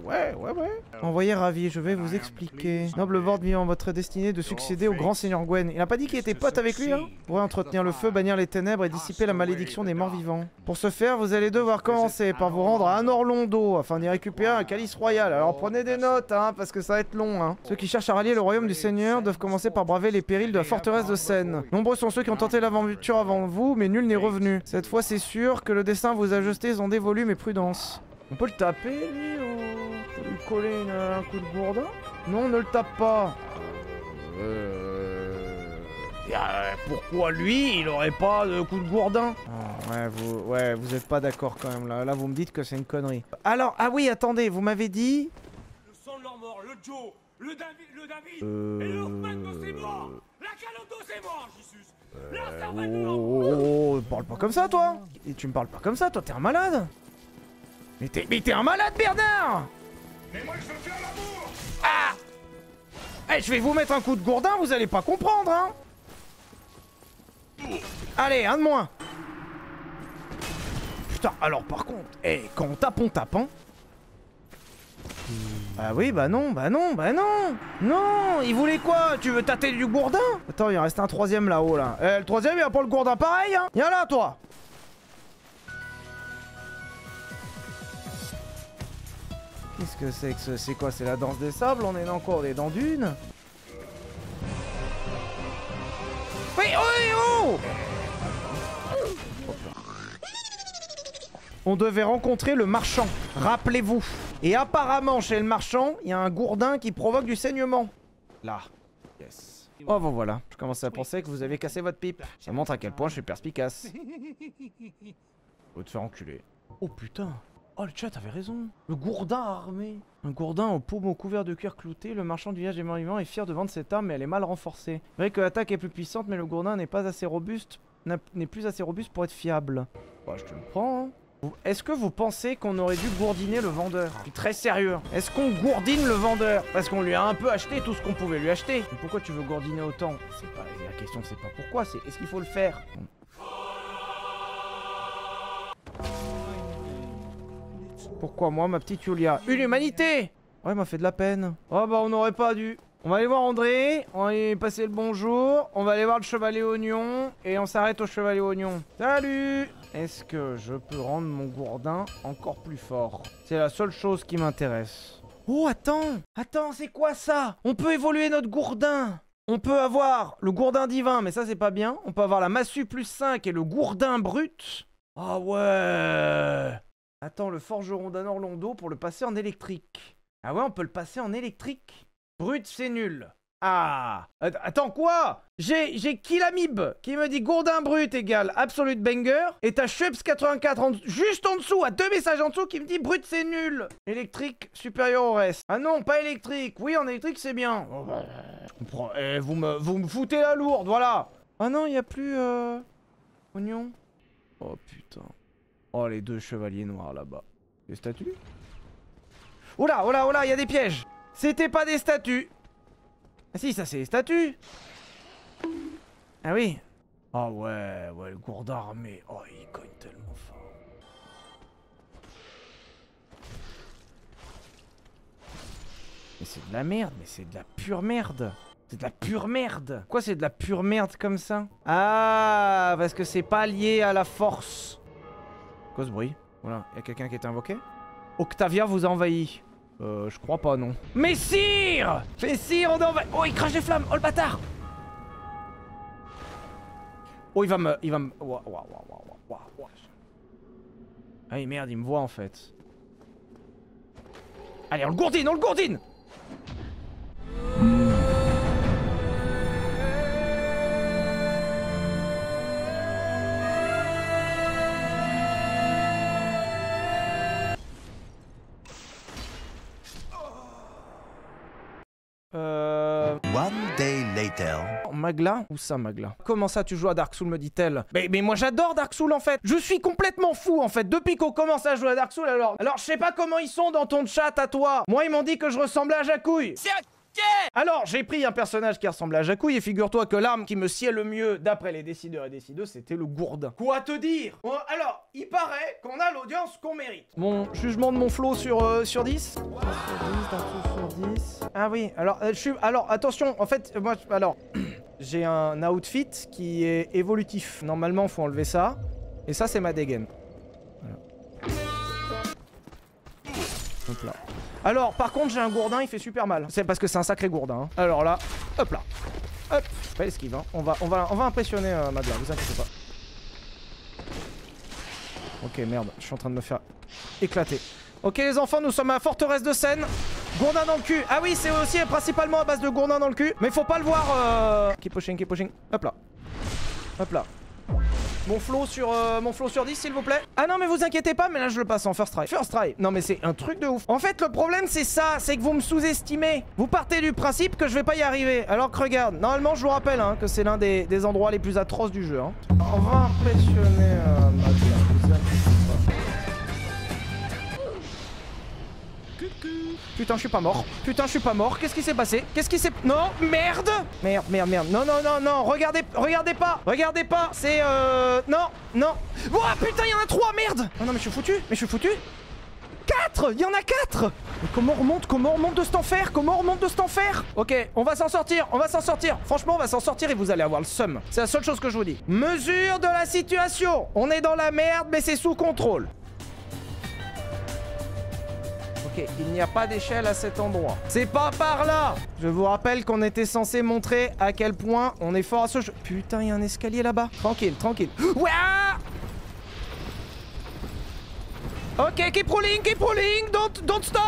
Envoyé ravi, je vais vous expliquer. Noble mort-vivant, votre destinée est de succéder au grand seigneur Gwen. Il n'a pas dit qu'il était pote avec lui, hein? Vous pourrez entretenir le feu, bannir les ténèbres et dissiper la malédiction des morts-vivants. Pour ce faire, vous allez devoir commencer par vous rendre à Anor Londo afin d'y récupérer un calice royal. Alors prenez des notes, hein, parce que ça va être long, hein. Ceux qui cherchent à rallier le royaume du seigneur doivent commencer par braver les périls de la forteresse de Seine. Nombreux sont ceux qui ont tenté l'aventure avant vous, mais nul n'est revenu. Cette fois, c'est sûr que le destin vous a jeté son dévolu mais prudence. On peut le taper, lui, ou... On peut lui coller un coup de gourdin? Non, ne le tape pas. Pourquoi lui, il aurait pas de coup de gourdin? Vous êtes pas d'accord quand même, là. Là, vous me dites que c'est une connerie. Alors, ah oui, attendez, vous m'avez dit... Le sang de leur mort, le Joe, le David, et le Ormando c'est mort. La Calodo c'est mort, Jesus. La Servette parle pas comme ça, toi. Et tu me parles pas comme ça, toi, t'es un malade. Mais t'es un malade, Bernard. Mais moi je veux faire l'amour. Ah. Eh, je vais vous mettre un coup de gourdin, vous allez pas comprendre, hein. Allez, un de moins. Putain, alors par contre, quand on tape, hein. Ah oui, bah non. Non, il voulait quoi? Tu veux tâter du gourdin? Attends, il en reste un troisième là-haut, là. Le troisième, il a pas le gourdin pareil, hein. Viens là, toi. Qu'est-ce que c'est que ce... C'est quoi? C'est la danse des sables? On est dans quoi? On est dans Dune? Oui, oh! On devait rencontrer le marchand, rappelez-vous. Et apparemment, chez le marchand, il y a un gourdin qui provoque du saignement. Là. Yes. Oh, bon voilà. Je commençais à penser que vous avez cassé votre pipe. Ça montre à quel point je suis perspicace. Faut te faire enculer. Oh putain. Oh, le chat avait raison. Le gourdin armé. Un gourdin au pommeau couvert de cuir clouté. Le marchand du village des morts-vivants est fier de vendre cette arme, mais elle est mal renforcée. C'est vrai que l'attaque est plus puissante, mais le gourdin n'est pas assez robuste. N'est plus assez robuste pour être fiable. Bah, je te le prends, hein. Est-ce que vous pensez qu'on aurait dû gourdiner le vendeur? Je suis très sérieux. Est-ce qu'on gourdine le vendeur? Parce qu'on lui a un peu acheté tout ce qu'on pouvait lui acheter. Mais pourquoi tu veux gourdiner autant? C'est pas la question, c'est pas pourquoi, c'est est-ce qu'il faut le faire? Pourquoi moi, ma petite Julia? Une humanité! Ouais, m'a fait de la peine. Oh bah on n'aurait pas dû. On va aller voir André, on va lui passer le bonjour, on va aller voir le chevalier oignon, et on s'arrête au chevalier oignon. Salut! Est-ce que je peux rendre mon gourdin encore plus fort? C'est la seule chose qui m'intéresse. Oh, attends, c'est quoi ça? On peut évoluer notre gourdin. On peut avoir le gourdin divin, mais ça c'est pas bien. On peut avoir la massue plus 5 et le gourdin brut. Ah ouais! Attends, le forgeron d'Anor Londo pour le passer en électrique. Ah ouais, on peut le passer en électrique. Brut, c'est nul. Ah! Attends, quoi? J'ai Killamib qui me dit gourdin brut égale absolute banger. Et t'as Schweppes84 juste en dessous, à 2 messages en dessous, qui me dit brut, c'est nul. Électrique supérieur au reste. Ah non, pas électrique. Oui, en électrique, c'est bien. Oh, bah, je comprends. Vous me foutez la lourde, voilà. Ah non, il n'y a plus... Oignon. Oh putain. Oh, les deux chevaliers noirs là-bas. Des statues? Oula, il y a des pièges. C'était pas des statues. Ah si, ça c'est des statues. Ah oui. Ah ouais, le gourdin armé. Oh, il cogne tellement fort. Mais c'est de la merde, mais c'est de la pure merde. C'est de la pure merde. Quoi, c'est de la pure merde comme ça? Ah, parce que c'est pas lié à la force. Quoi ce bruit? Voilà, y a quelqu'un qui est invoqué? Octavia vous a envahi. Je crois pas, non. Mais sire! Mais sire, on a envahi... Oh, il crache des flammes! Oh, le bâtard! Oh, il va me... Ouah. Ah oui, merde, il me voit, en fait. Allez, on le gourdine! One day later. Magla? Où ça, Magla? Comment ça, tu joues à Dark Souls, me dit-elle? Mais moi, j'adore Dark Souls, en fait. Je suis complètement fou, en fait. Depuis qu'on commence à jouer à Dark Souls, alors je sais pas comment ils sont dans ton chat à toi. Moi, ils m'ont dit que je ressemblais à Jacouille. Alors, j'ai pris un personnage qui ressemblait à Jacouille et figure-toi que l'arme qui me sied le mieux, d'après les décideurs et décideuses, c'était le gourdin. Quoi te dire? Alors, il paraît qu'on a l'audience qu'on mérite. Mon jugement de mon flow sur 10 sur 10, sur 10. Ah oui, alors, alors, attention, en fait, moi, alors, j'ai un outfit qui est évolutif. Normalement, faut enlever ça. Et ça, c'est ma dégaine. Voilà. Hop là. Alors, par contre, j'ai un gourdin, il fait super mal. C'est parce que c'est un sacré gourdin. Hein. Alors là, hop là. Hop, pas esquive. Hein. On va impressionner Magla, vous inquiétez pas. Ok, merde, je suis en train de me faire éclater. Ok, les enfants, nous sommes à Forteresse de Seine. Gourdin dans le cul. Ah oui, c'est aussi principalement à base de gourdin dans le cul. Mais faut pas le voir. Keep pushing, keep pushing. Hop là. Hop là. Mon flow sur 10 s'il vous plaît. Ah non mais vous inquiétez pas, mais là je le passe en first try. First try. Non mais c'est un truc de ouf. En fait le problème c'est ça, c'est que vous me sous-estimez. Vous partez du principe que je vais pas y arriver. Alors que regarde, normalement je vous rappelle hein, que c'est l'un des endroits les plus atroces du jeu. Hein. On va impressionner Magla. Putain, je suis pas mort. Putain, je suis pas mort. Qu'est-ce qui s'est passé? Qu'est-ce qui s'est... Non, merde. Merde, merde, merde. Non, non, non, non. Regardez pas. Regardez pas. C'est non, non. Oh putain, il y en a 3, merde. Oh non, mais je suis foutu. Mais je suis foutu. 4. Il y en a 4. Mais comment on remonte de cet enfer? Comment on remonte de cet enfer? Ok, on va s'en sortir. On va s'en sortir. Franchement, on va s'en sortir et vous allez avoir le seum. C'est la seule chose que je vous dis. Mesure de la situation. On est dans la merde, mais c'est sous contrôle. Ok, il n'y a pas d'échelle à cet endroit. C'est pas par là. Je vous rappelle qu'on était censé montrer à quel point on est fort à ce jeu. Putain, il y a un escalier là-bas. Tranquille, tranquille. Ouah! Ok, keep rolling, don't stop.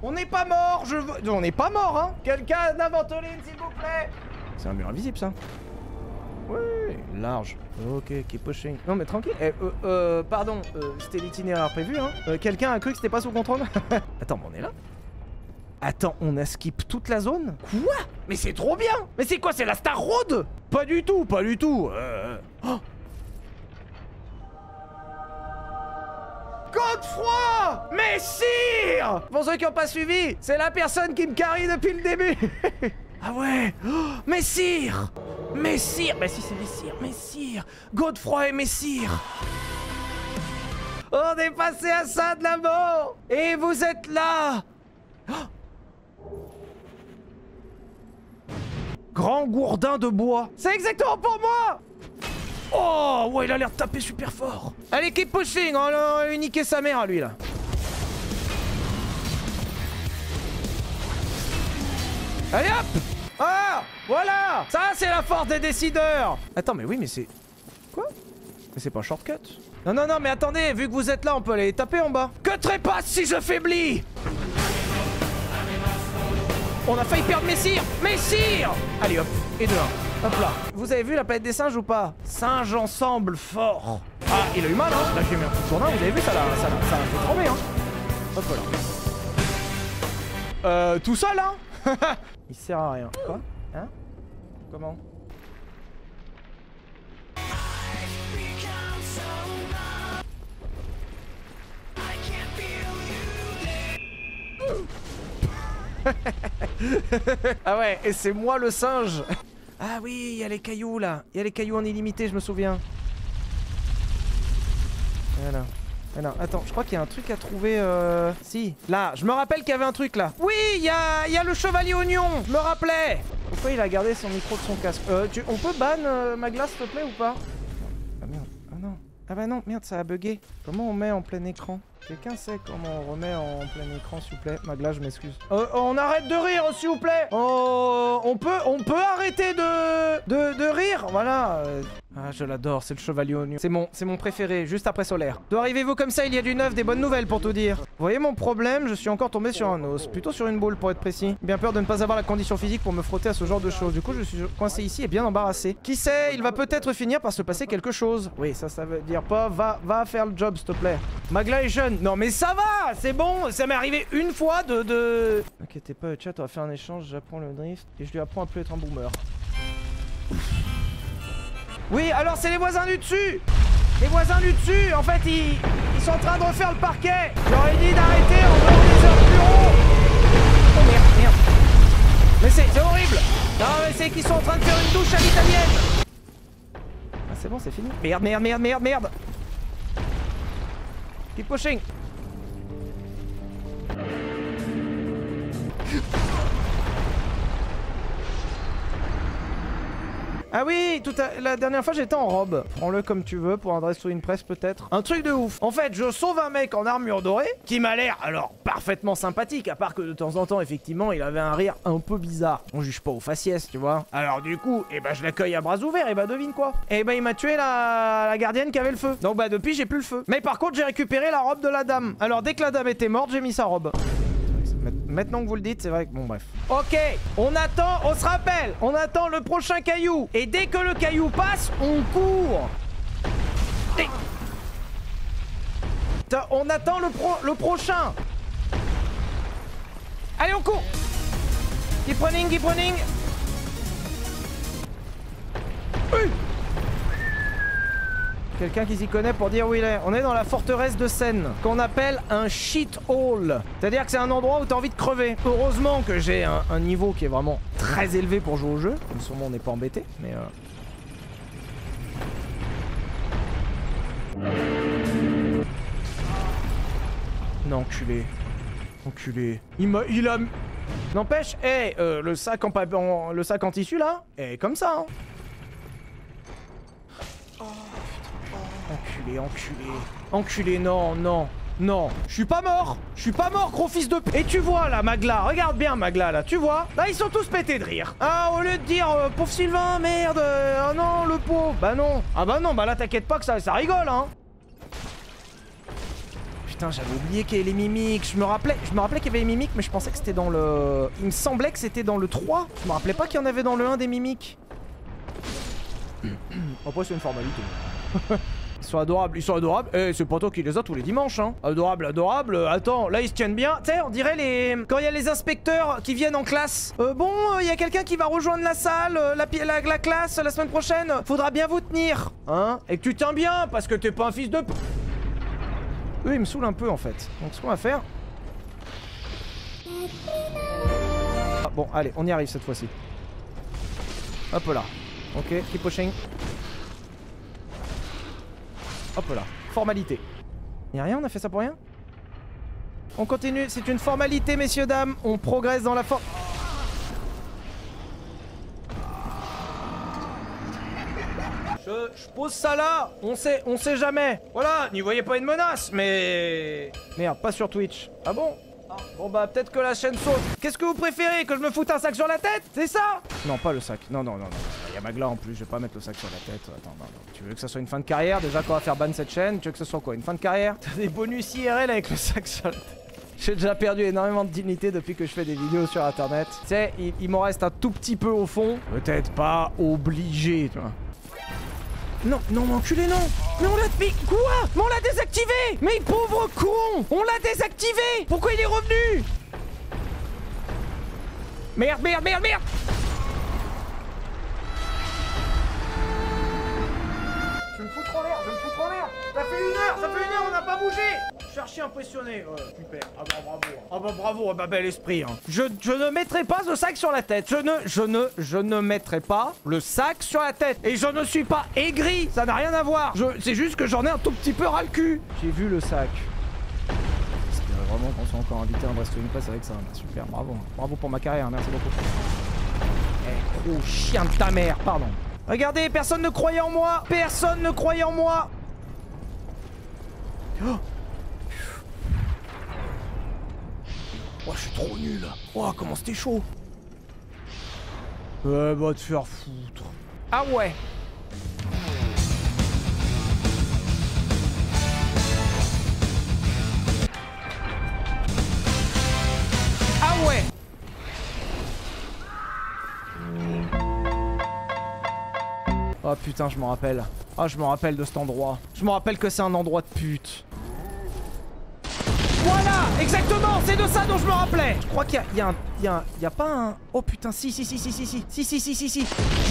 On n'est pas mort, on n'est pas mort, hein. Quelqu'un d'un ventoline, s'il vous plaît. C'est un mur invisible, ça. Ouais, large. Ok, keep pushing. Non mais tranquille. Pardon, c'était l'itinéraire prévu, hein. Quelqu'un a cru que c'était pas sous contrôle. Attends, mais on est là? Attends, on a skip toute la zone? Quoi? Mais c'est trop bien. Mais c'est quoi, c'est la Star Road? Pas du tout, pas du tout. Oh. Godefroy! Messire! Pour ceux qui n'ont pas suivi, c'est la personne qui me carry depuis le début. Ah ouais! Oh, Messire! Messire! Bah si c'est Messire, Messire! Godefroy et Messire! On est passé à ça de la mort! Et vous êtes là! Oh. Grand gourdin de bois! C'est exactement pour moi! Oh! Ouais, il a l'air de taper super fort! Allez, keep pushing! On a uniqué sa mère à lui là! Allez hop! Ah! Voilà! Ça c'est la force des décideurs! Attends mais oui mais c'est... Quoi? Mais c'est pas shortcut? Non non non mais attendez, vu que vous êtes là on peut aller taper en bas. Que trépasse si je faiblis! On a failli perdre Messire! Messire! Allez hop! Et 2-1. Hop là. Vous avez vu la planète des singes ou pas? Singes ensemble fort. Ah il a eu mal hein! Là j'ai mis un coup de tournant, vous avez vu ça l'a fait trembler hein! Hop là. Tout seul hein? Il sert à rien. Quoi? Hein? Comment? Ah ouais, et c'est moi le singe. Ah oui, il y a les cailloux là. Il y a les cailloux en illimité, je me souviens. Voilà. Alors, attends, je crois qu'il y a un truc à trouver. Si, là, je me rappelle qu'il y avait un truc là. Oui, il y a le chevalier oignon. Je me rappelais. Pourquoi il a gardé son micro de son casque? On peut ban Magla s'il te plaît ou pas? Ah merde, ah non. Ah bah non, merde, ça a bugué. Comment on met en plein écran? Quelqu'un sait comment on remet en plein écran s'il vous plaît? Magla, je m'excuse. On arrête de rire s'il vous plaît. On peut arrêter de rire. Voilà. Ah Ah, je l'adore, c'est le chevalier oignon. C'est mon préféré, juste après Solaire. D'où arrivez-vous comme ça? Il y a du neuf, des bonnes nouvelles pour tout dire. Vous voyez mon problème? Je suis encore tombé sur un os. Plutôt sur une boule pour être précis. Bien peur de ne pas avoir la condition physique pour me frotter à ce genre de choses. Du coup, je suis coincé ici et bien embarrassé. Qui sait? Il va peut-être finir par se passer quelque chose. Oui, ça veut dire pas. Va faire le job, s'il te plaît. Magla est jeune. Non, mais ça va! C'est bon! Ça m'est arrivé une fois de... Inquiétez pas, le chat, on va faire un échange. J'apprends le drift et je lui apprends à plus être un boomer. Oui, alors c'est les voisins du dessus! Les voisins du dessus, en fait, ils sont en train de refaire le parquet! J'aurais dit d'arrêter en dehors des heures bureau! Oh merde. Mais c'est horrible! Non, mais c'est qu'ils sont en train de faire une douche à l'italienne! Ah, c'est bon, c'est fini. Merde! Keep pushing! Ah oui, la dernière fois j'étais en robe. Prends-le comme tu veux pour un dress ou une presse peut-être. Un truc de ouf. En fait, je sauve un mec en armure dorée qui m'a l'air alors parfaitement sympathique, à part que de temps en temps, effectivement, il avait un rire un peu bizarre. On juge pas au faciès, tu vois. Alors du coup, je l'accueille à bras ouverts et devine quoi. Il m'a tué la gardienne qui avait le feu. Donc depuis, j'ai plus le feu. Mais par contre, j'ai récupéré la robe de la dame. Alors dès que la dame était morte, j'ai mis sa robe. Maintenant que vous le dites, c'est vrai que... Bon, bref. Ok, on attend, on se rappelle, on attend le prochain caillou. Et dès que le caillou passe, on court. On attend le prochain. Allez, on court. Keep running. Quelqu'un qui s'y connaît pour dire où il est. On est dans la forteresse de Seine, qu'on appelle un shit hole. C'est-à-dire que c'est un endroit où t'as envie de crever. Heureusement que j'ai un niveau qui est vraiment très élevé pour jouer au jeu. Comme sûrement on n'est pas embêté, mais Non, enculé. Il a... N'empêche, le sac en tissu là, comme ça, hein. Enculé, non. Je suis pas mort, gros fils de p... Et tu vois là, Magla, regarde bien Magla là, tu vois? Là, ils sont tous pétés de rire. Ah, au lieu de dire, pauvre Sylvain, merde, ah non, le pauvre, bah non. Ah bah non, bah là, t'inquiète pas que ça rigole, hein. Putain, j'avais oublié qu'il y avait les mimiques. Je me rappelais qu'il y avait les mimiques, mais je pensais que c'était dans le... Il me semblait que c'était dans le 3. Je me rappelais pas qu'il y en avait dans le 1 des mimiques. Après, c'est une formalité. Ils sont adorables. C'est pas toi qui les as tous les dimanches, hein. Adorable. Attends, là ils se tiennent bien. Tu sais, on dirait quand il y a les inspecteurs qui viennent en classe. Il y a quelqu'un qui va rejoindre la salle, la classe la semaine prochaine. Faudra bien vous tenir, hein. Et que tu tiens bien, parce que t'es pas un fils de p... Eux, ils me saoulent un peu en fait. Donc ce qu'on va faire... Ah, bon, allez, on y arrive cette fois-ci. Hop là. Ok, keep pushing. Hop là, formalité. Y'a rien, on a fait ça pour rien? On continue, c'est une formalité, messieurs, dames. On progresse dans la forme. Je pose ça là, on sait jamais. Voilà, n'y voyez pas une menace, mais... Merde, pas sur Twitch. Ah bon? Bon bah peut-être que la chaîne saute. Qu'est-ce que vous préférez? Que je me foute un sac sur la tête? C'est ça? Non, pas le sac. Non. Il y a Magla en plus, je vais pas mettre le sac sur la tête. Attends, non. Tu veux que ça soit une fin de carrière? Déjà qu'on va faire ban cette chaîne, tu veux que ce soit quoi? Une fin de carrière? T'as des bonus IRL avec le sac sur la tête. J'ai déjà perdu énormément de dignité depuis que je fais des vidéos sur internet. Tu sais, il m'en reste un tout petit peu au fond. Peut-être pas obligé, tu vois. Non, mais enculé, non. Mais on l'a... Mais quoi? Mais on l'a désactivé. Mais pauvre con. On l'a désactivé. Pourquoi il est revenu? Merde. Je me fous trop l'air. Ça fait une heure, on n'a pas bougé. Je suis archi impressionné. Ouais, super. Ah bah bravo. Ah bah bel esprit, hein. Je ne mettrai pas ce sac sur la tête. Je ne mettrai pas le sac sur la tête. Et je ne suis pas aigri. Ça n'a rien à voir. C'est juste que j'en ai un tout petit peu ras le cul. J'ai vu le sac. J'espérais vraiment qu'on soit encore invité à un Brest une presse avec ça. Super, bravo. Bravo pour ma carrière, merci beaucoup. Gros chien de ta mère, pardon. Regardez, personne ne croyait en moi. Oh, je suis trop nul. Oh, comment c'était chaud. Va te faire foutre. Ah ouais. Oh putain, je m'en rappelle. Ah, je me rappelle de cet endroit. Je me rappelle que c'est un endroit de pute. Voilà, exactement, c'est de ça dont je me rappelais. Je crois qu'il y a pas un... Oh putain, si. Je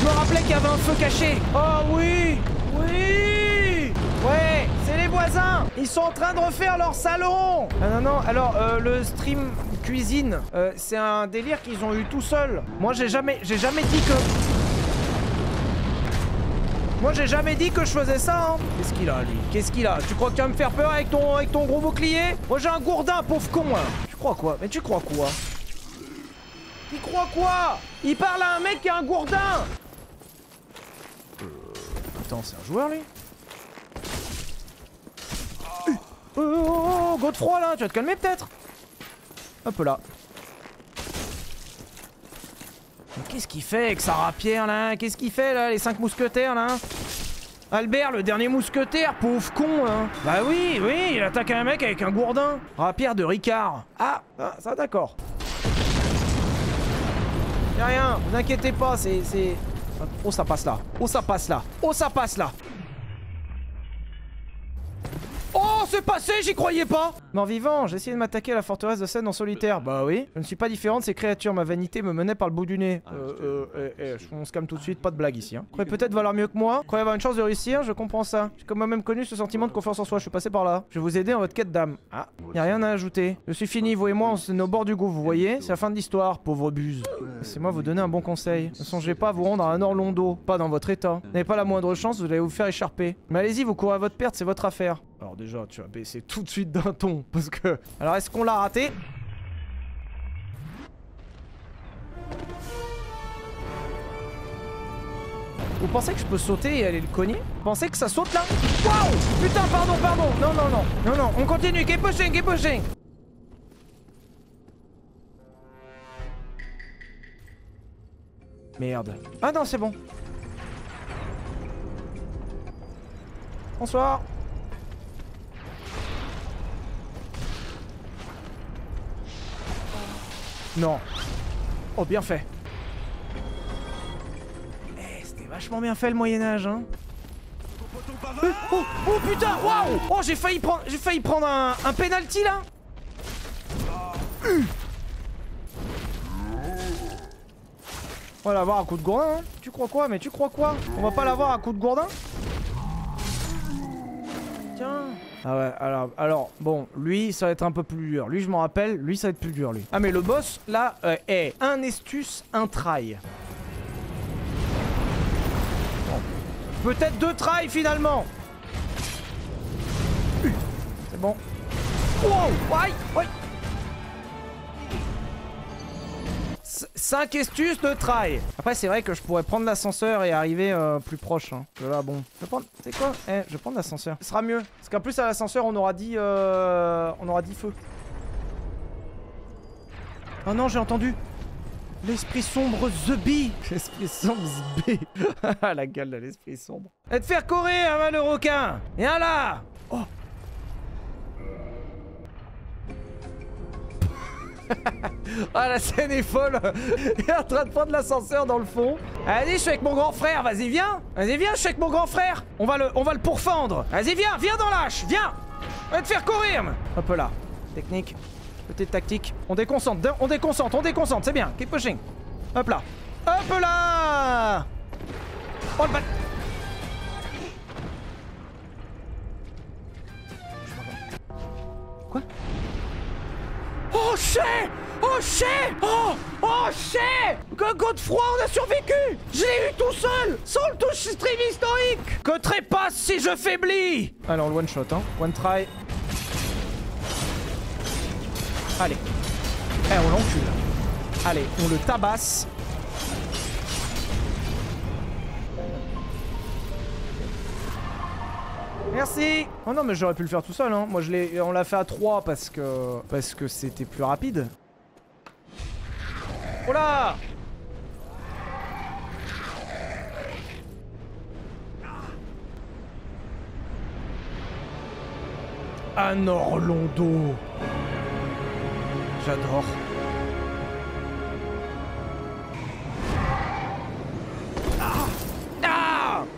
me rappelais qu'il y avait un feu caché. Oh oui, oui. Ouais, c'est les voisins. Ils sont en train de refaire leur salon. Ah non, alors, le stream cuisine, c'est un délire qu'ils ont eu tout seuls. Moi, j'ai jamais dit que... Moi j'ai jamais dit que je faisais ça, hein. Qu'est-ce qu'il a lui? Qu'est-ce qu'il a? Tu crois que tu vas me faire peur avec ton gros bouclier? Moi j'ai un gourdin, pauvre con, hein. Tu crois quoi? Mais tu crois quoi? Il croit quoi? Il parle à un mec qui a un gourdin. Attends, c'est un joueur lui? Oh, Godefroy là, tu vas te calmer peut-être? Hop là. Mais qu'est-ce qu'il fait avec sa rapière là? Qu'est-ce qu'il fait là, les 5 mousquetaires là? Albert, le dernier mousquetaire, pauvre con hein. Bah oui, il attaque un mec avec un gourdin. Rapière de Ricard. Ah ça d'accord. Y'a rien, vous inquiétez pas, c'est... Oh ça passe là, oh ça passe là, oh ça passe là. Oh, c'est passé, j'y croyais pas. Mort vivant, j'ai essayé de m'attaquer à la forteresse de Seine en solitaire. Bah oui, je ne suis pas différent de ces créatures, ma vanité me menait par le bout du nez. On se calme tout de suite, pas de blague ici. Hein. Croyez peut-être valoir mieux que moi, croyez avoir une chance de réussir, je comprends ça. J'ai comme moi-même connu ce sentiment de confiance en soi, je suis passé par là. Je vais vous aider en votre quête d'âme. Ah, y a rien à ajouter. Je suis fini, vous et moi, on est au bord du gouffre, vous voyez? C'est la fin de l'histoire, pauvre buse. Laissez-moi vous donner un bon conseil. Ne songez pas à vous rendre à un Orlando, pas dans votre état. Vous n'avez pas la moindre chance, vous allez vous faire écharper. Mais allez-y, vous courez à votre perte, c'est votre affaire. Alors déjà, tu vas baisser tout de suite d'un ton, parce que... Alors, est-ce qu'on l'a raté? Vous pensez que je peux sauter et aller le cogner? Vous pensez que ça saute là? Waouh! Putain, pardon. Non, on continue, keep pushing. Merde. Ah non, c'est bon. Bonsoir. Non. Oh, bien fait. Eh, c'était vachement bien fait le Moyen-Âge, hein. Oh putain, waouh! Oh, j'ai failli prendre un penalty là. On va l'avoir à coup de gourdin, hein. Tu crois quoi? Mais tu crois quoi? On va pas l'avoir à coup de gourdin? Tiens. Ah ouais, alors, bon, lui, ça va être un peu plus dur. Lui, je m'en rappelle, lui, ça va être plus dur, lui. Ah, mais le boss, là, est un estus, un try. Bon. Peut-être 2 tries, finalement. C'est bon. Wow, ouais. 5 estus de try. Après, c'est vrai que je pourrais prendre l'ascenseur et arriver plus proche. Hein. Que là, bon. Je vais prendre... C'est quoi? Je vais prendre l'ascenseur. Ce sera mieux. Parce qu'en plus, à l'ascenseur, on aura dit feu. Oh non, j'ai entendu. L'esprit sombre The Bee. L'esprit sombre The Bee. La gueule de l'esprit sombre. Et te faire courir, hein, le requin. Viens là. Oh. Ah, la scène est folle. Il est en train de prendre l'ascenseur dans le fond. Vas-y, je suis avec mon grand frère. Vas-y, viens. Vas-y, viens, je suis avec mon grand frère. On va le pourfendre. Vas-y, viens dans l'âche. Viens. On va te faire courir. Hop là. Technique. Petite tactique. On déconcentre. C'est bien. Keep pushing. Hop là. Hop là. Oh, le bat. Quoi? Oh shit! Oh shit! Oh shit! Godefroy, on a survécu! Je l'ai eu tout seul! Sans le touche stream historique! Que trépasse si je faiblis! Alors le one shot, hein. One try. Allez. Eh, on l'encule. Allez, on le tabasse. Merci. Oh non, mais j'aurais pu le faire tout seul, hein. Moi, on l'a fait à 3 parce que c'était plus rapide. Oh là! Un Orlando. J'adore.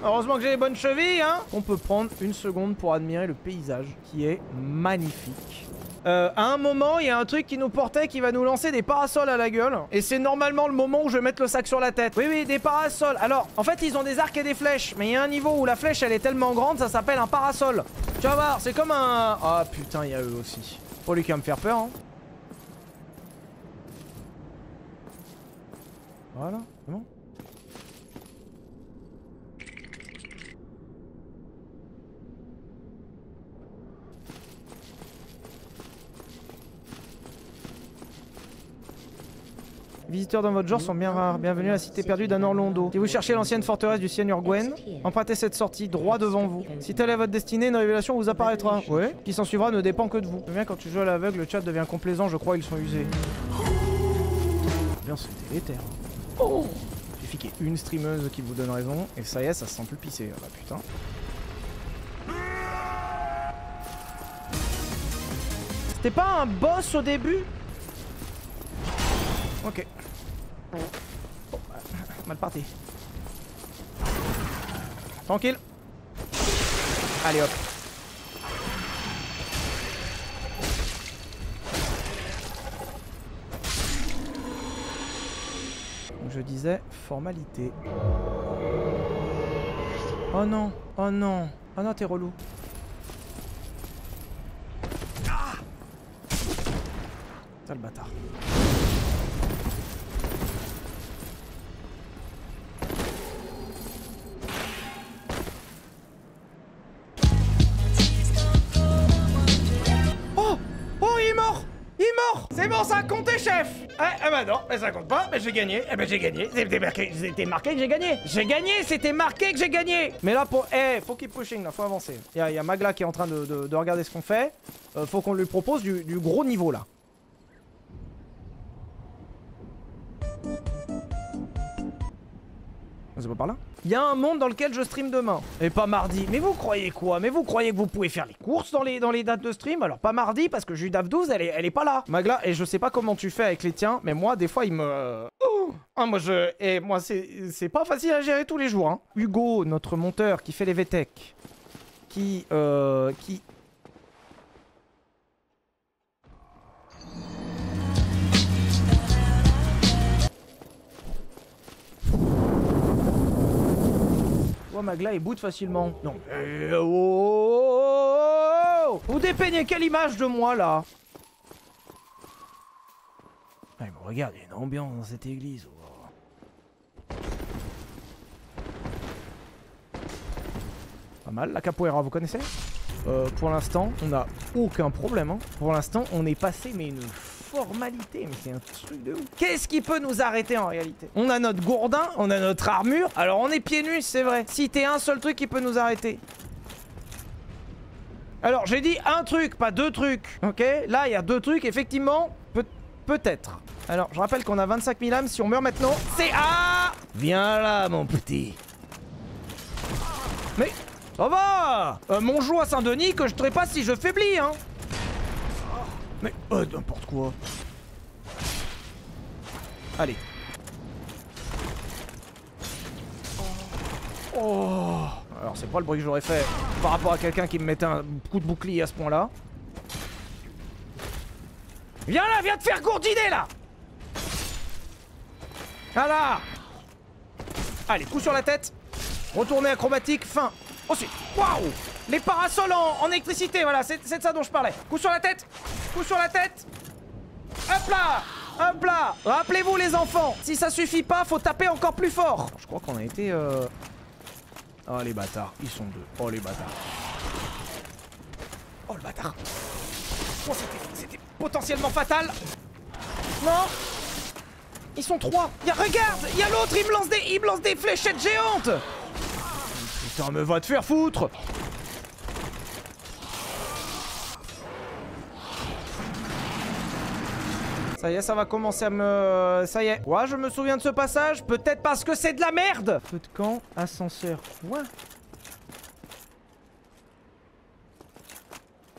Heureusement que j'ai les bonnes chevilles, hein. On peut prendre une seconde pour admirer le paysage, qui est magnifique. À un moment, il y a un truc qui nous portait qui va nous lancer des parasols à la gueule. Et c'est normalement le moment où je vais mettre le sac sur la tête. Oui, oui, des parasols. Alors, en fait, ils ont des arcs et des flèches. Mais il y a un niveau où la flèche, elle est tellement grande, ça s'appelle un parasol. Tu vas voir, c'est comme un... Ah, putain, il y a eux aussi. Pas lui qui va me faire peur, hein. Voilà, c'est bon. Visiteurs dans votre genre sont bien rares. Bienvenue à la cité perdue d'Anorlondo. Si vous cherchez l'ancienne forteresse du Seigneur Gwen, empruntez cette sortie droit devant vous. Si telle est votre destinée, une révélation vous apparaîtra. Ouais. Qui s'en suivra ne dépend que de vous. Bien quand tu joues à l'aveugle, le chat devient complaisant, je crois ils sont usés. Bien, c'est délétère. Oh, il suffit qu'il y ait une streameuse qui vous donne raison, et ça y est, ça se sent plus pisser. Ah bah putain. C'était pas un boss au début? Ok. Bon, bah, mal parti. Tranquille. Allez hop. Donc je disais formalité. Oh non, oh non, oh non, t'es relou. Sale bâtard. C'est bon, ça a compté, chef. Eh bah non, mais ça compte pas, mais j'ai gagné. Eh ben j'ai gagné, c'était marqué que j'ai gagné. J'ai gagné, c'était marqué que j'ai gagné. Mais là, pour... faut keep pushing, là, faut avancer. Il y a Magla qui est en train de regarder ce qu'on fait. Faut qu'on lui propose du gros niveau, là. C'est pas par là? Il y a un monde dans lequel je stream demain. Et pas mardi. Mais vous croyez quoi? Mais vous croyez que vous pouvez faire les courses dans les dates de stream? Alors pas mardi parce que Judav 12 elle est pas là. Magla, et je sais pas comment tu fais avec les tiens, mais moi des fois il me... Ah moi c'est pas facile à gérer tous les jours, hein. Hugo, notre monteur qui fait les VTech, qui... Magla il boot facilement. Non. Vous dépeignez quelle image de moi là? Ouais, mais regarde, il y a une ambiance dans cette église. Pas mal, la capoeira, vous connaissez? Pour l'instant, on n'a aucun problème. Hein. Pour l'instant, on est passé, mais une formalité, mais c'est un truc de ouf. Qu'est-ce qui peut nous arrêter en réalité? On a notre gourdin, on a notre armure. Alors on est pieds nus, c'est vrai. Citez un seul truc qui peut nous arrêter. Alors j'ai dit un truc, pas deux trucs. Ok, là il y a deux trucs, effectivement. Peut-être. Alors je rappelle qu'on a 25 000 âmes. Si on meurt maintenant, c'est... Ah! Viens là mon petit. Mais... Ça va! Mon jour à Saint-Denis que je trépasse si je faiblis, hein! Mais... n'importe quoi. Allez. Oh! Alors c'est pas le bruit que j'aurais fait par rapport à quelqu'un qui me mettait un coup de bouclier à ce point-là. Viens là, viens te faire gourdiner là! Voilà! Allez, coup sur la tête. Retourner acrobatique, fin. Ensuite, waouh! Les parasols en électricité, voilà, c'est de ça dont je parlais. Coup sur la tête! Coup sur la tête! Hop là! Hop là! Rappelez-vous les enfants, si ça suffit pas, faut taper encore plus fort. Je crois qu'on a été... Oh les bâtards, ils sont deux. Oh les bâtards. Oh le bâtard. Oh c'était potentiellement fatal. Non! Ils sont trois. Regarde! Il y a l'autre, il me lance des fléchettes géantes! Putain, me va te faire foutre! Ça y est, ça va commencer à me... Ça y est. Ouais, je me souviens de ce passage. Peut-être parce que c'est de la merde! Feu de camp, ascenseur. Ouais.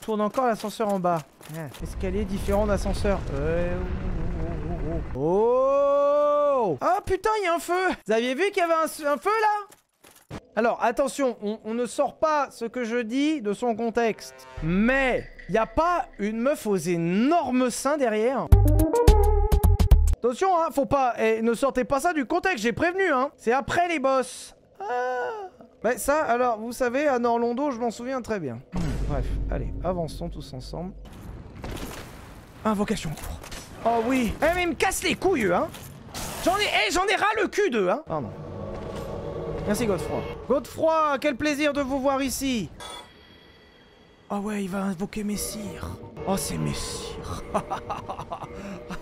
Tourne encore l'ascenseur en bas. Escalier différent d'ascenseur. Oh! Oh putain, il y a un feu! Vous aviez vu qu'il y avait un feu là? Alors, attention, on ne sort pas ce que je dis de son contexte. Mais, y a pas une meuf aux énormes seins derrière? Attention, hein, faut pas... ne sortez pas ça du contexte, j'ai prévenu, hein. C'est après les boss. Ah. Bah ça, alors, vous savez, à Norlondo, je m'en souviens très bien. Bref, allez, avançons tous ensemble. Invocation. Oh oui. Eh mais il me casse les couilles, hein. J'en ai ras le cul d'eux, hein. Pardon. Merci Godefroy. Godefroy, quel plaisir de vous voir ici. Oh ouais, il va invoquer Messire. Oh, c'est Messire.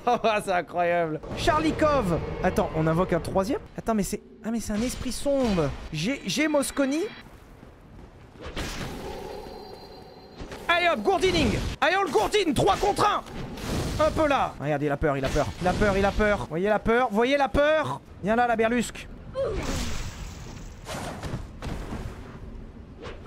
Oh, c'est incroyable. Charlikov. Attends, on invoque un troisième? Attends, mais c'est... Ah, mais c'est un esprit sombre. J'ai Mosconi. Allez hop, gourdining. Allez, on le gourdine, 3 contre 1. Un peu là. Regarde, il a peur, il a peur. Il a peur, il a peur. Voyez la peur, voyez la peur. Viens là, la berlusque.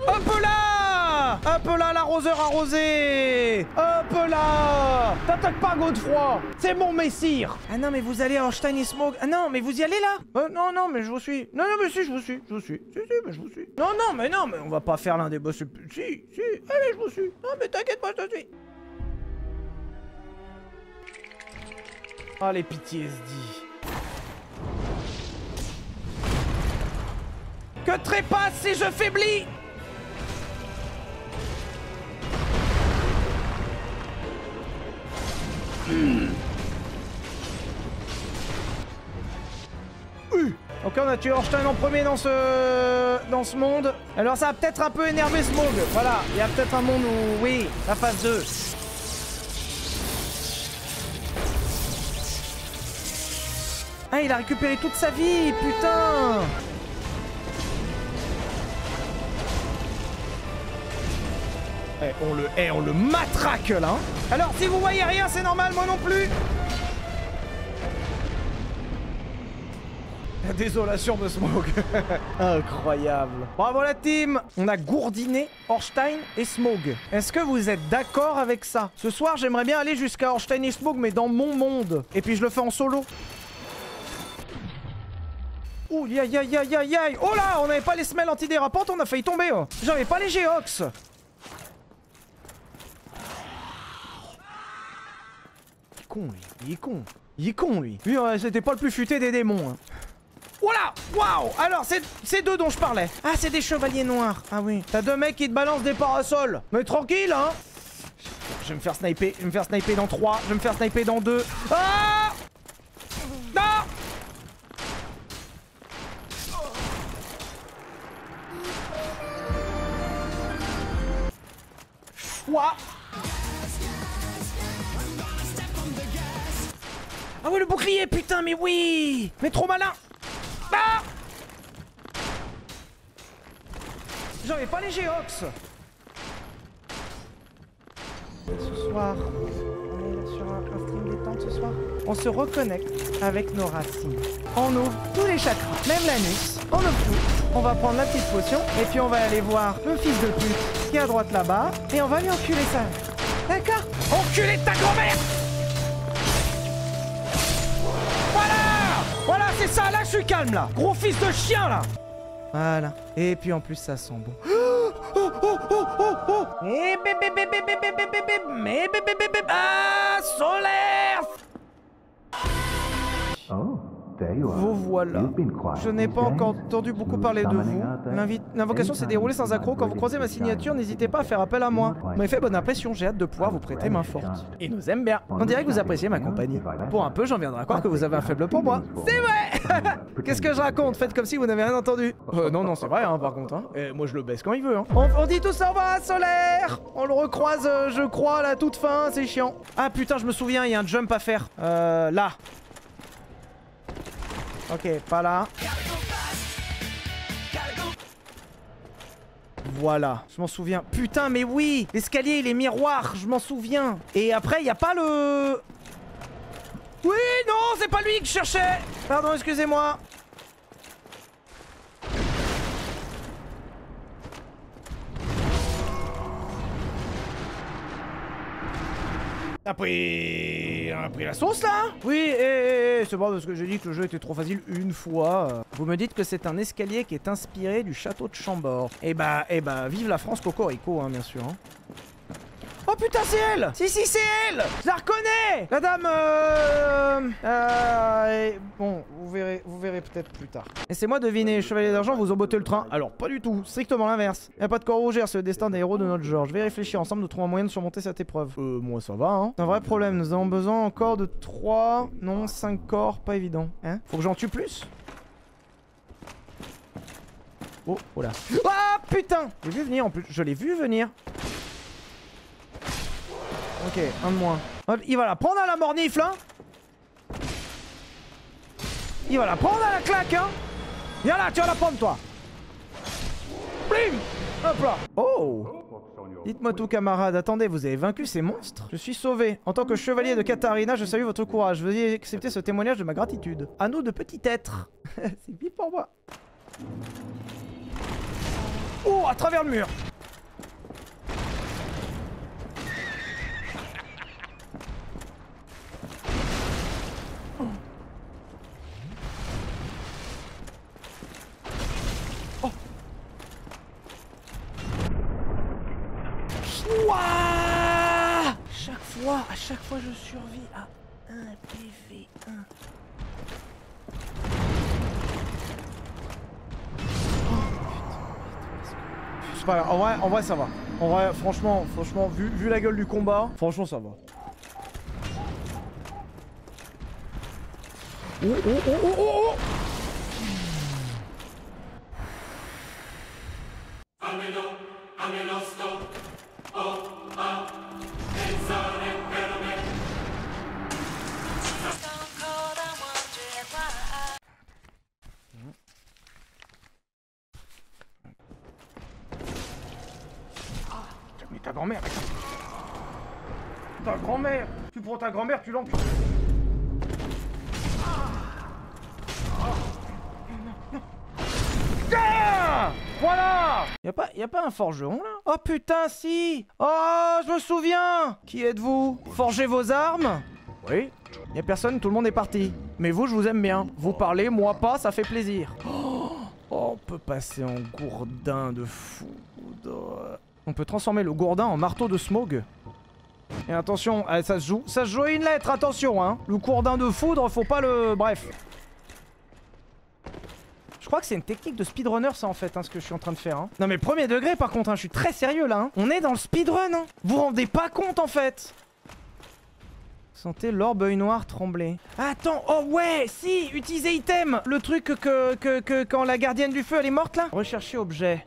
Un peu là. Un peu là, l'arroseur arrosé. Un peu là. T'attaques pas, Godefroy. C'est mon messire. Ah non, mais vous allez à Orstein et Smoke. Ah non, mais vous y allez là. Non, non, mais je vous suis. Non, non, mais si, je vous suis. Je vous suis. Si, mais je vous suis. Non, non, mais on va pas faire l'un des boss. Si. Allez, je vous suis. Non, mais t'inquiète pas, je te suis. Ah, les PTSD. Que trépasse si je faiblis. Ok, on a tué Orstein en premier dans ce monde. Alors ça va peut-être un peu énerver Smog. Voilà, il y a peut-être un monde où... Oui, la phase 2. Ah, il a récupéré toute sa vie, putain. On le matraque là. Alors si vous voyez rien, c'est normal, moi non plus. La désolation de Smog. Incroyable. Bravo la team. On a gourdiné Orstein et Smog. Est-ce que vous êtes d'accord avec ça? Ce soir, j'aimerais bien aller jusqu'à Orstein et Smog, mais dans mon monde. Et puis je le fais en solo. Ouh, aïe aïe aïe aïe aïe. Oh là, on n'avait pas les semelles antidérapantes, on a failli tomber. Oh. J'avais pas les Géox. Il est con, lui. Il est con. Il est con, lui. Lui, c'était pas le plus futé des démons. Hein. Voilà. Waouh. Alors, c'est deux dont je parlais. Ah, c'est des chevaliers noirs. Ah oui. T'as deux mecs qui te balancent des parasols. Mais tranquille, hein. Je vais me faire sniper. Je vais me faire sniper dans 3. Je vais me faire sniper dans 2. Ah. Non. Choix. Ah ouais, le bouclier, putain, mais oui. Mais trop malin. Ah. J'avais pas les Géox. Ce soir, on est sur un stream détente ce soir. On se reconnecte avec nos racines. On ouvre tous les chakras, même l'anus. On ouvre tout. On va prendre la petite potion et puis on va aller voir le fils de pute qui est à droite là-bas et on va lui enculer ça. D'accord? Enculer ta grand-mère! Voilà, c'est ça, là je suis calme là. Gros fils de chien là. Voilà. Et puis en plus ça sent bon. Et bébé bébé bébé bébé bébé bébé bébé. Ah, solaire. Vous voilà. Je n'ai pas encore entendu beaucoup parler de vous. L'invocation s'est déroulée sans accroc. Quand vous croisez ma signature, n'hésitez pas à faire appel à moi. Vous m'avez fait bonne impression, j'ai hâte de pouvoir vous prêter main forte. Et nous aime bien. On dirait que vous appréciez ma compagnie. Pour un peu, j'en viendrai à croire que vous avez un faible pour moi. C'est vrai. Qu'est-ce que je raconte? Faites comme si vous n'avez rien entendu. Non, c'est vrai, hein, par contre. Hein. Et moi, je le baisse quand il veut. Hein. On dit tous au revoir à Solaire. On le recroise, je crois, à la toute fin. C'est chiant. Ah putain, je me souviens, il y a un jump à faire. Là. Ok, pas là. Voilà, je m'en souviens. Putain, mais oui, l'escalier, il est miroir, je m'en souviens. Et après, il n'y a pas le... Oui, non, c'est pas lui que je cherchais. Pardon, excusez-moi. On a pris la sauce là. Oui, c'est pas parce que j'ai dit que le jeu était trop facile une fois. Vous me dites que c'est un escalier qui est inspiré du château de Chambord. Eh bah, vive la France Cocorico, hein, bien sûr. Hein. Oh putain, c'est elle! Si, c'est elle! Je la reconnais! La dame, bon, vous verrez peut-être plus tard. Laissez-moi deviner, Chevalier d'Argent, vous embotez le train. Alors, pas du tout, strictement l'inverse. Y'a pas de quoi rougir, c'est le destin des héros de notre genre. Je vais réfléchir ensemble, nous trouvons un moyen de surmonter cette épreuve. Moi ça va, hein. C'est un vrai problème, nous avons besoin encore de 3, non, 5 corps, pas évident. Hein? Faut que j'en tue plus? Oh là. Ah putain! J'ai vu venir en plus, je l'ai vu venir. Ok, un de moins. Il va la prendre à la mornifle, hein. Il va la prendre à la claque, hein. Viens là, tu vas la prendre, toi. Blim. Hop là. Oh. Dites-moi tout, camarade. Attendez, vous avez vaincu ces monstres? Je suis sauvé. En tant que chevalier de Katharina, je salue votre courage. Veuillez accepter ce témoignage de ma gratitude. À nous de petit être. C'est bien pour moi. Oh, à travers le mur. Ouah! À chaque fois je survis à 1 PV1. Oh putain, c'est pas grave, en vrai ça va. En vrai, franchement, vu la gueule du combat, franchement ça va. Oh! Mais ta grand-mère, ta grand-mère, tu prends ta grand-mère, tu l'encules. Voilà! Y'a pas un forgeron là? Oh putain, si! Oh, je me souviens! Qui êtes-vous? Forgez vos armes? Oui. Y'a personne, tout le monde est parti. Mais vous, je vous aime bien. Vous parlez, moi pas, ça fait plaisir. Oh, on peut passer en gourdin de foudre. On peut transformer le gourdin en marteau de smog. Et attention, ça se joue à une lettre, attention hein. Le gourdin de foudre, faut pas le... Bref. Je crois que c'est une technique de speedrunner ça en fait, hein, ce que je suis en train de faire. Hein. Non mais premier degré par contre, hein, je suis très sérieux là. Hein. On est dans le speedrun, hein. Vous vous rendez pas compte en fait. Sentez l'orbe œil noir trembler. Attends, oh ouais, si, utiliser item. Le truc que quand la gardienne du feu elle est morte là. Rechercher objet.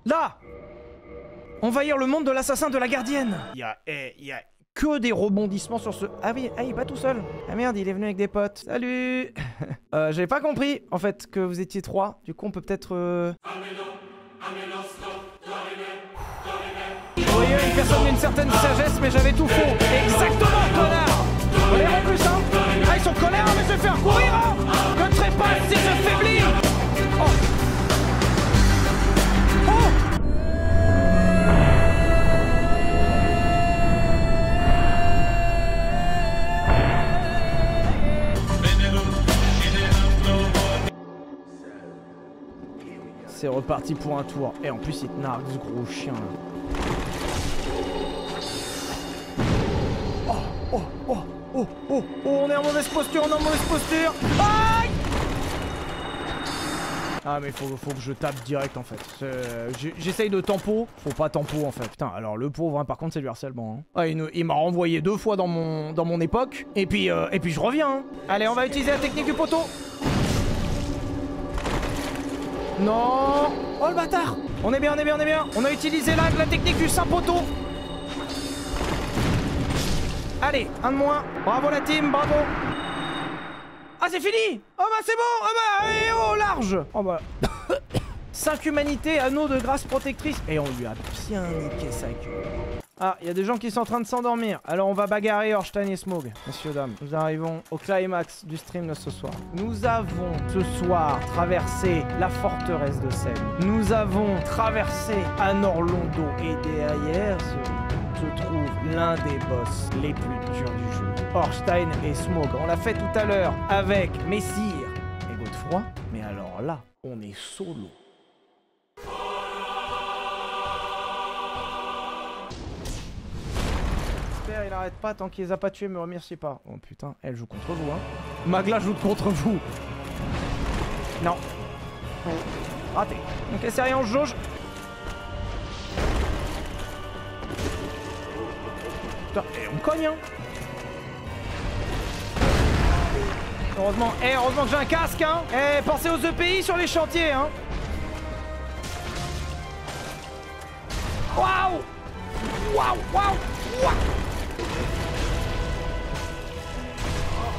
Là. Envahir le monde de l'assassin de la gardienne. Il y a que des rebondissements sur ce... Ah oui, il est pas tout seul. Ah merde, il est venu avec des potes. Salut. J'avais pas compris, en fait, que vous étiez 3. Du coup, on peut peut-être... Vous voyez, une personne d'une certaine sagesse, mais j'avais tout faux. Exactement, connard. Colère en plus, hein. Ah, ils sont colères, mais je vais faire courir, hein. Je ne serai pas si je faiblis. Oh. C'est reparti pour un tour. Et en plus, il te nargue ce gros chien là. Oh, on est en mauvaise posture, Aïe! Ah mais faut que je tape direct en fait. J'essaye de tempo, faut pas tempo en fait. Putain, alors le pauvre hein, par contre c'est du harcèlement. Hein. Ah, il m'a renvoyé 2 fois dans mon époque. Et puis je reviens. Hein. Allez, on va utiliser la technique du poteau. Non. Oh le bâtard. On est bien. On a utilisé là la technique du saint poteau. Allez, un de moins. Bravo la team, bravo. Ah c'est fini. Oh bah c'est bon. Oh bah oh large. Oh bah 5 humanités, anneaux de grâce protectrice. Et on lui a bien niqué sa gueule. Ah, il y a des gens qui sont en train de s'endormir. Alors on va bagarrer Orstein et Smaug. Messieurs, dames, nous arrivons au climax du stream de ce soir. Nous avons ce soir traversé la forteresse de Seine. Nous avons traversé Anor Londo et derrière se trouve l'un des boss les plus durs du jeu. Orstein et Smaug. On l'a fait tout à l'heure avec Messire et Godefroy. Mais alors là, on est solo. Il arrête pas tant qu'il les a pas tués, me remerciez pas. Oh putain, elle joue contre vous, hein. Magla joue contre vous. Non. Raté. Ok, c'est rien, on jauge. Putain, et on cogne, hein. Heureusement, heureusement que j'ai un casque, hein. Pensez aux EPI sur les chantiers, hein. Waouh. Waouh, waouh, waouh.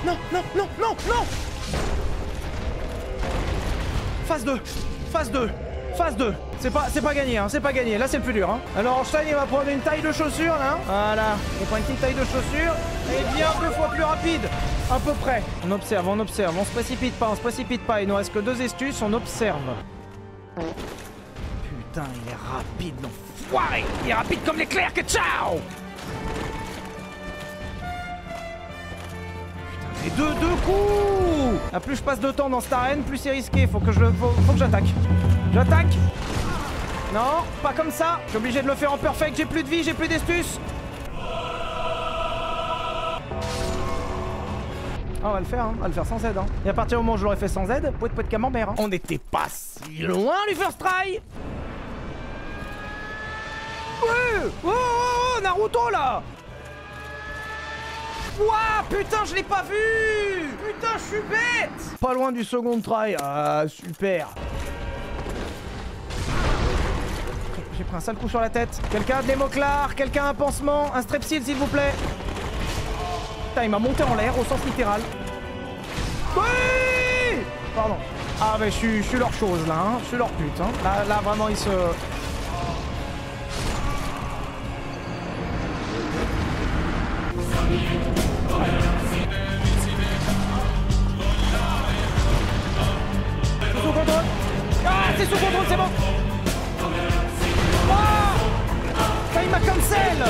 Non, non, non, non, non. Phase 2. Phase 2. Phase 2. C'est pas gagné, hein. C'est pas gagné. Là, c'est le plus dur, hein. Alors, Orstein, il va prendre une taille de chaussure, là. Voilà. Il prend une petite taille de chaussure. Et bien 2 fois plus rapide. À peu près. On observe, on observe. On se précipite pas, on se précipite pas. Il nous reste que 2 astuces. On observe. Putain, il est rapide, l'enfoiré. Il est rapide comme l'éclair que ciao. Et deux coups. Ah, plus je passe de temps dans cette arène, plus c'est risqué. Faut que j'attaque. J'attaque. Non, pas comme ça. Je suis obligé de le faire en perfect. J'ai plus de vie, j'ai plus d'estus. Ah, on va le faire, hein. On va le faire sans aide, hein. Et à partir du moment où je l'aurais fait sans aide, poète camembert, hein. On n'était pas si loin du first try. Ouais. Oh, Naruto, là. Ouah, putain, je l'ai pas vu. Putain, je suis bête. Pas loin du second try. Ah, super. J'ai pris un sale coup sur la tête. Quelqu'un a de l'hémoclar, quelqu'un a un pansement, un strepsil, s'il vous plaît. Putain, il m'a monté en l'air, au sens littéral. Oui. Pardon. Ah, mais je suis leur chose, là, hein. Je suis leur pute, hein. Là, vraiment, ils se... Sous contrôle. Ah, c'est sous contrôle, c'est bon. Oh, ça, il m'a cancel.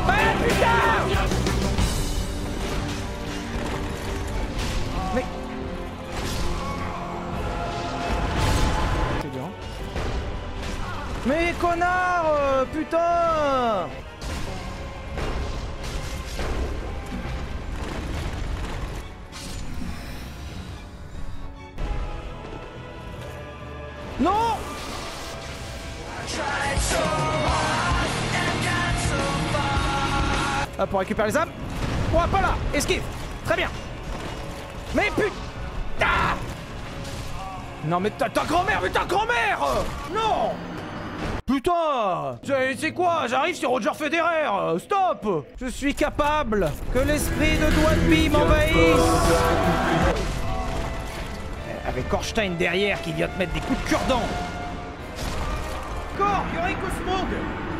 Ah, putain. Mais... c'est dur, hein. Mais connard, putain. Non. Ah, pour récupérer les âmes. Oh, pas là. Esquive. Très bien. Mais putain. Non, mais ta grand-mère, non. Putain. C'est quoi? J'arrive sur Roger Federer. Stop. Je suis capable que l'esprit de Dwanby m'envahisse. Avec Orstein derrière qui vient te mettre des coups de cure-dent. Encore, il y aurait que Smaug.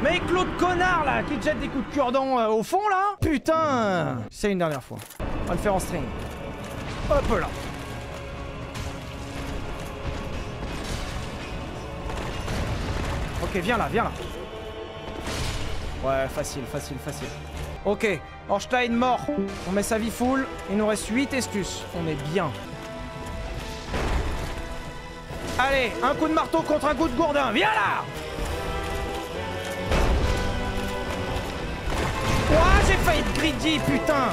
Mais avec l'autre connard là qui te jette des coups de cure-dent au fond là. Putain. C'est une dernière fois. On va le faire en string. Hop là. Ok, viens là, viens là. Ouais, facile. Ok, Orstein mort. On met sa vie full. Il nous reste 8 estus. On est bien. Allez, un coup de marteau contre un coup de gourdin. Viens là. Ouah, j'ai failli te greedy, putain.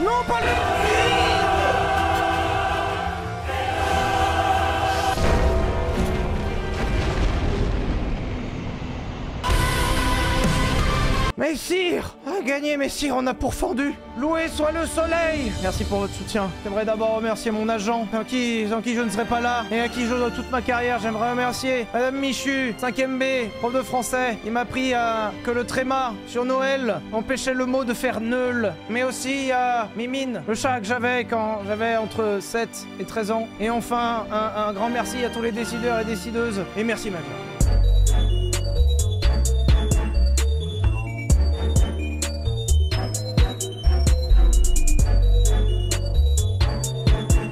Non, pas lui. gagné, messire, on a pourfendu. Loué soit le soleil. Merci pour votre soutien. J'aimerais d'abord remercier mon agent, sans qui je ne serais pas là, et à qui je dois toute ma carrière. J'aimerais remercier Madame Michu, 5ème B, prof de français. Il m'a appris que le tréma sur Noël empêchait le mot de faire neul. Mais aussi à Mimine, le chat que j'avais quand j'avais entre 7 et 13 ans. Et enfin, un grand merci à tous les décideurs et décideuses. Et merci, Magla.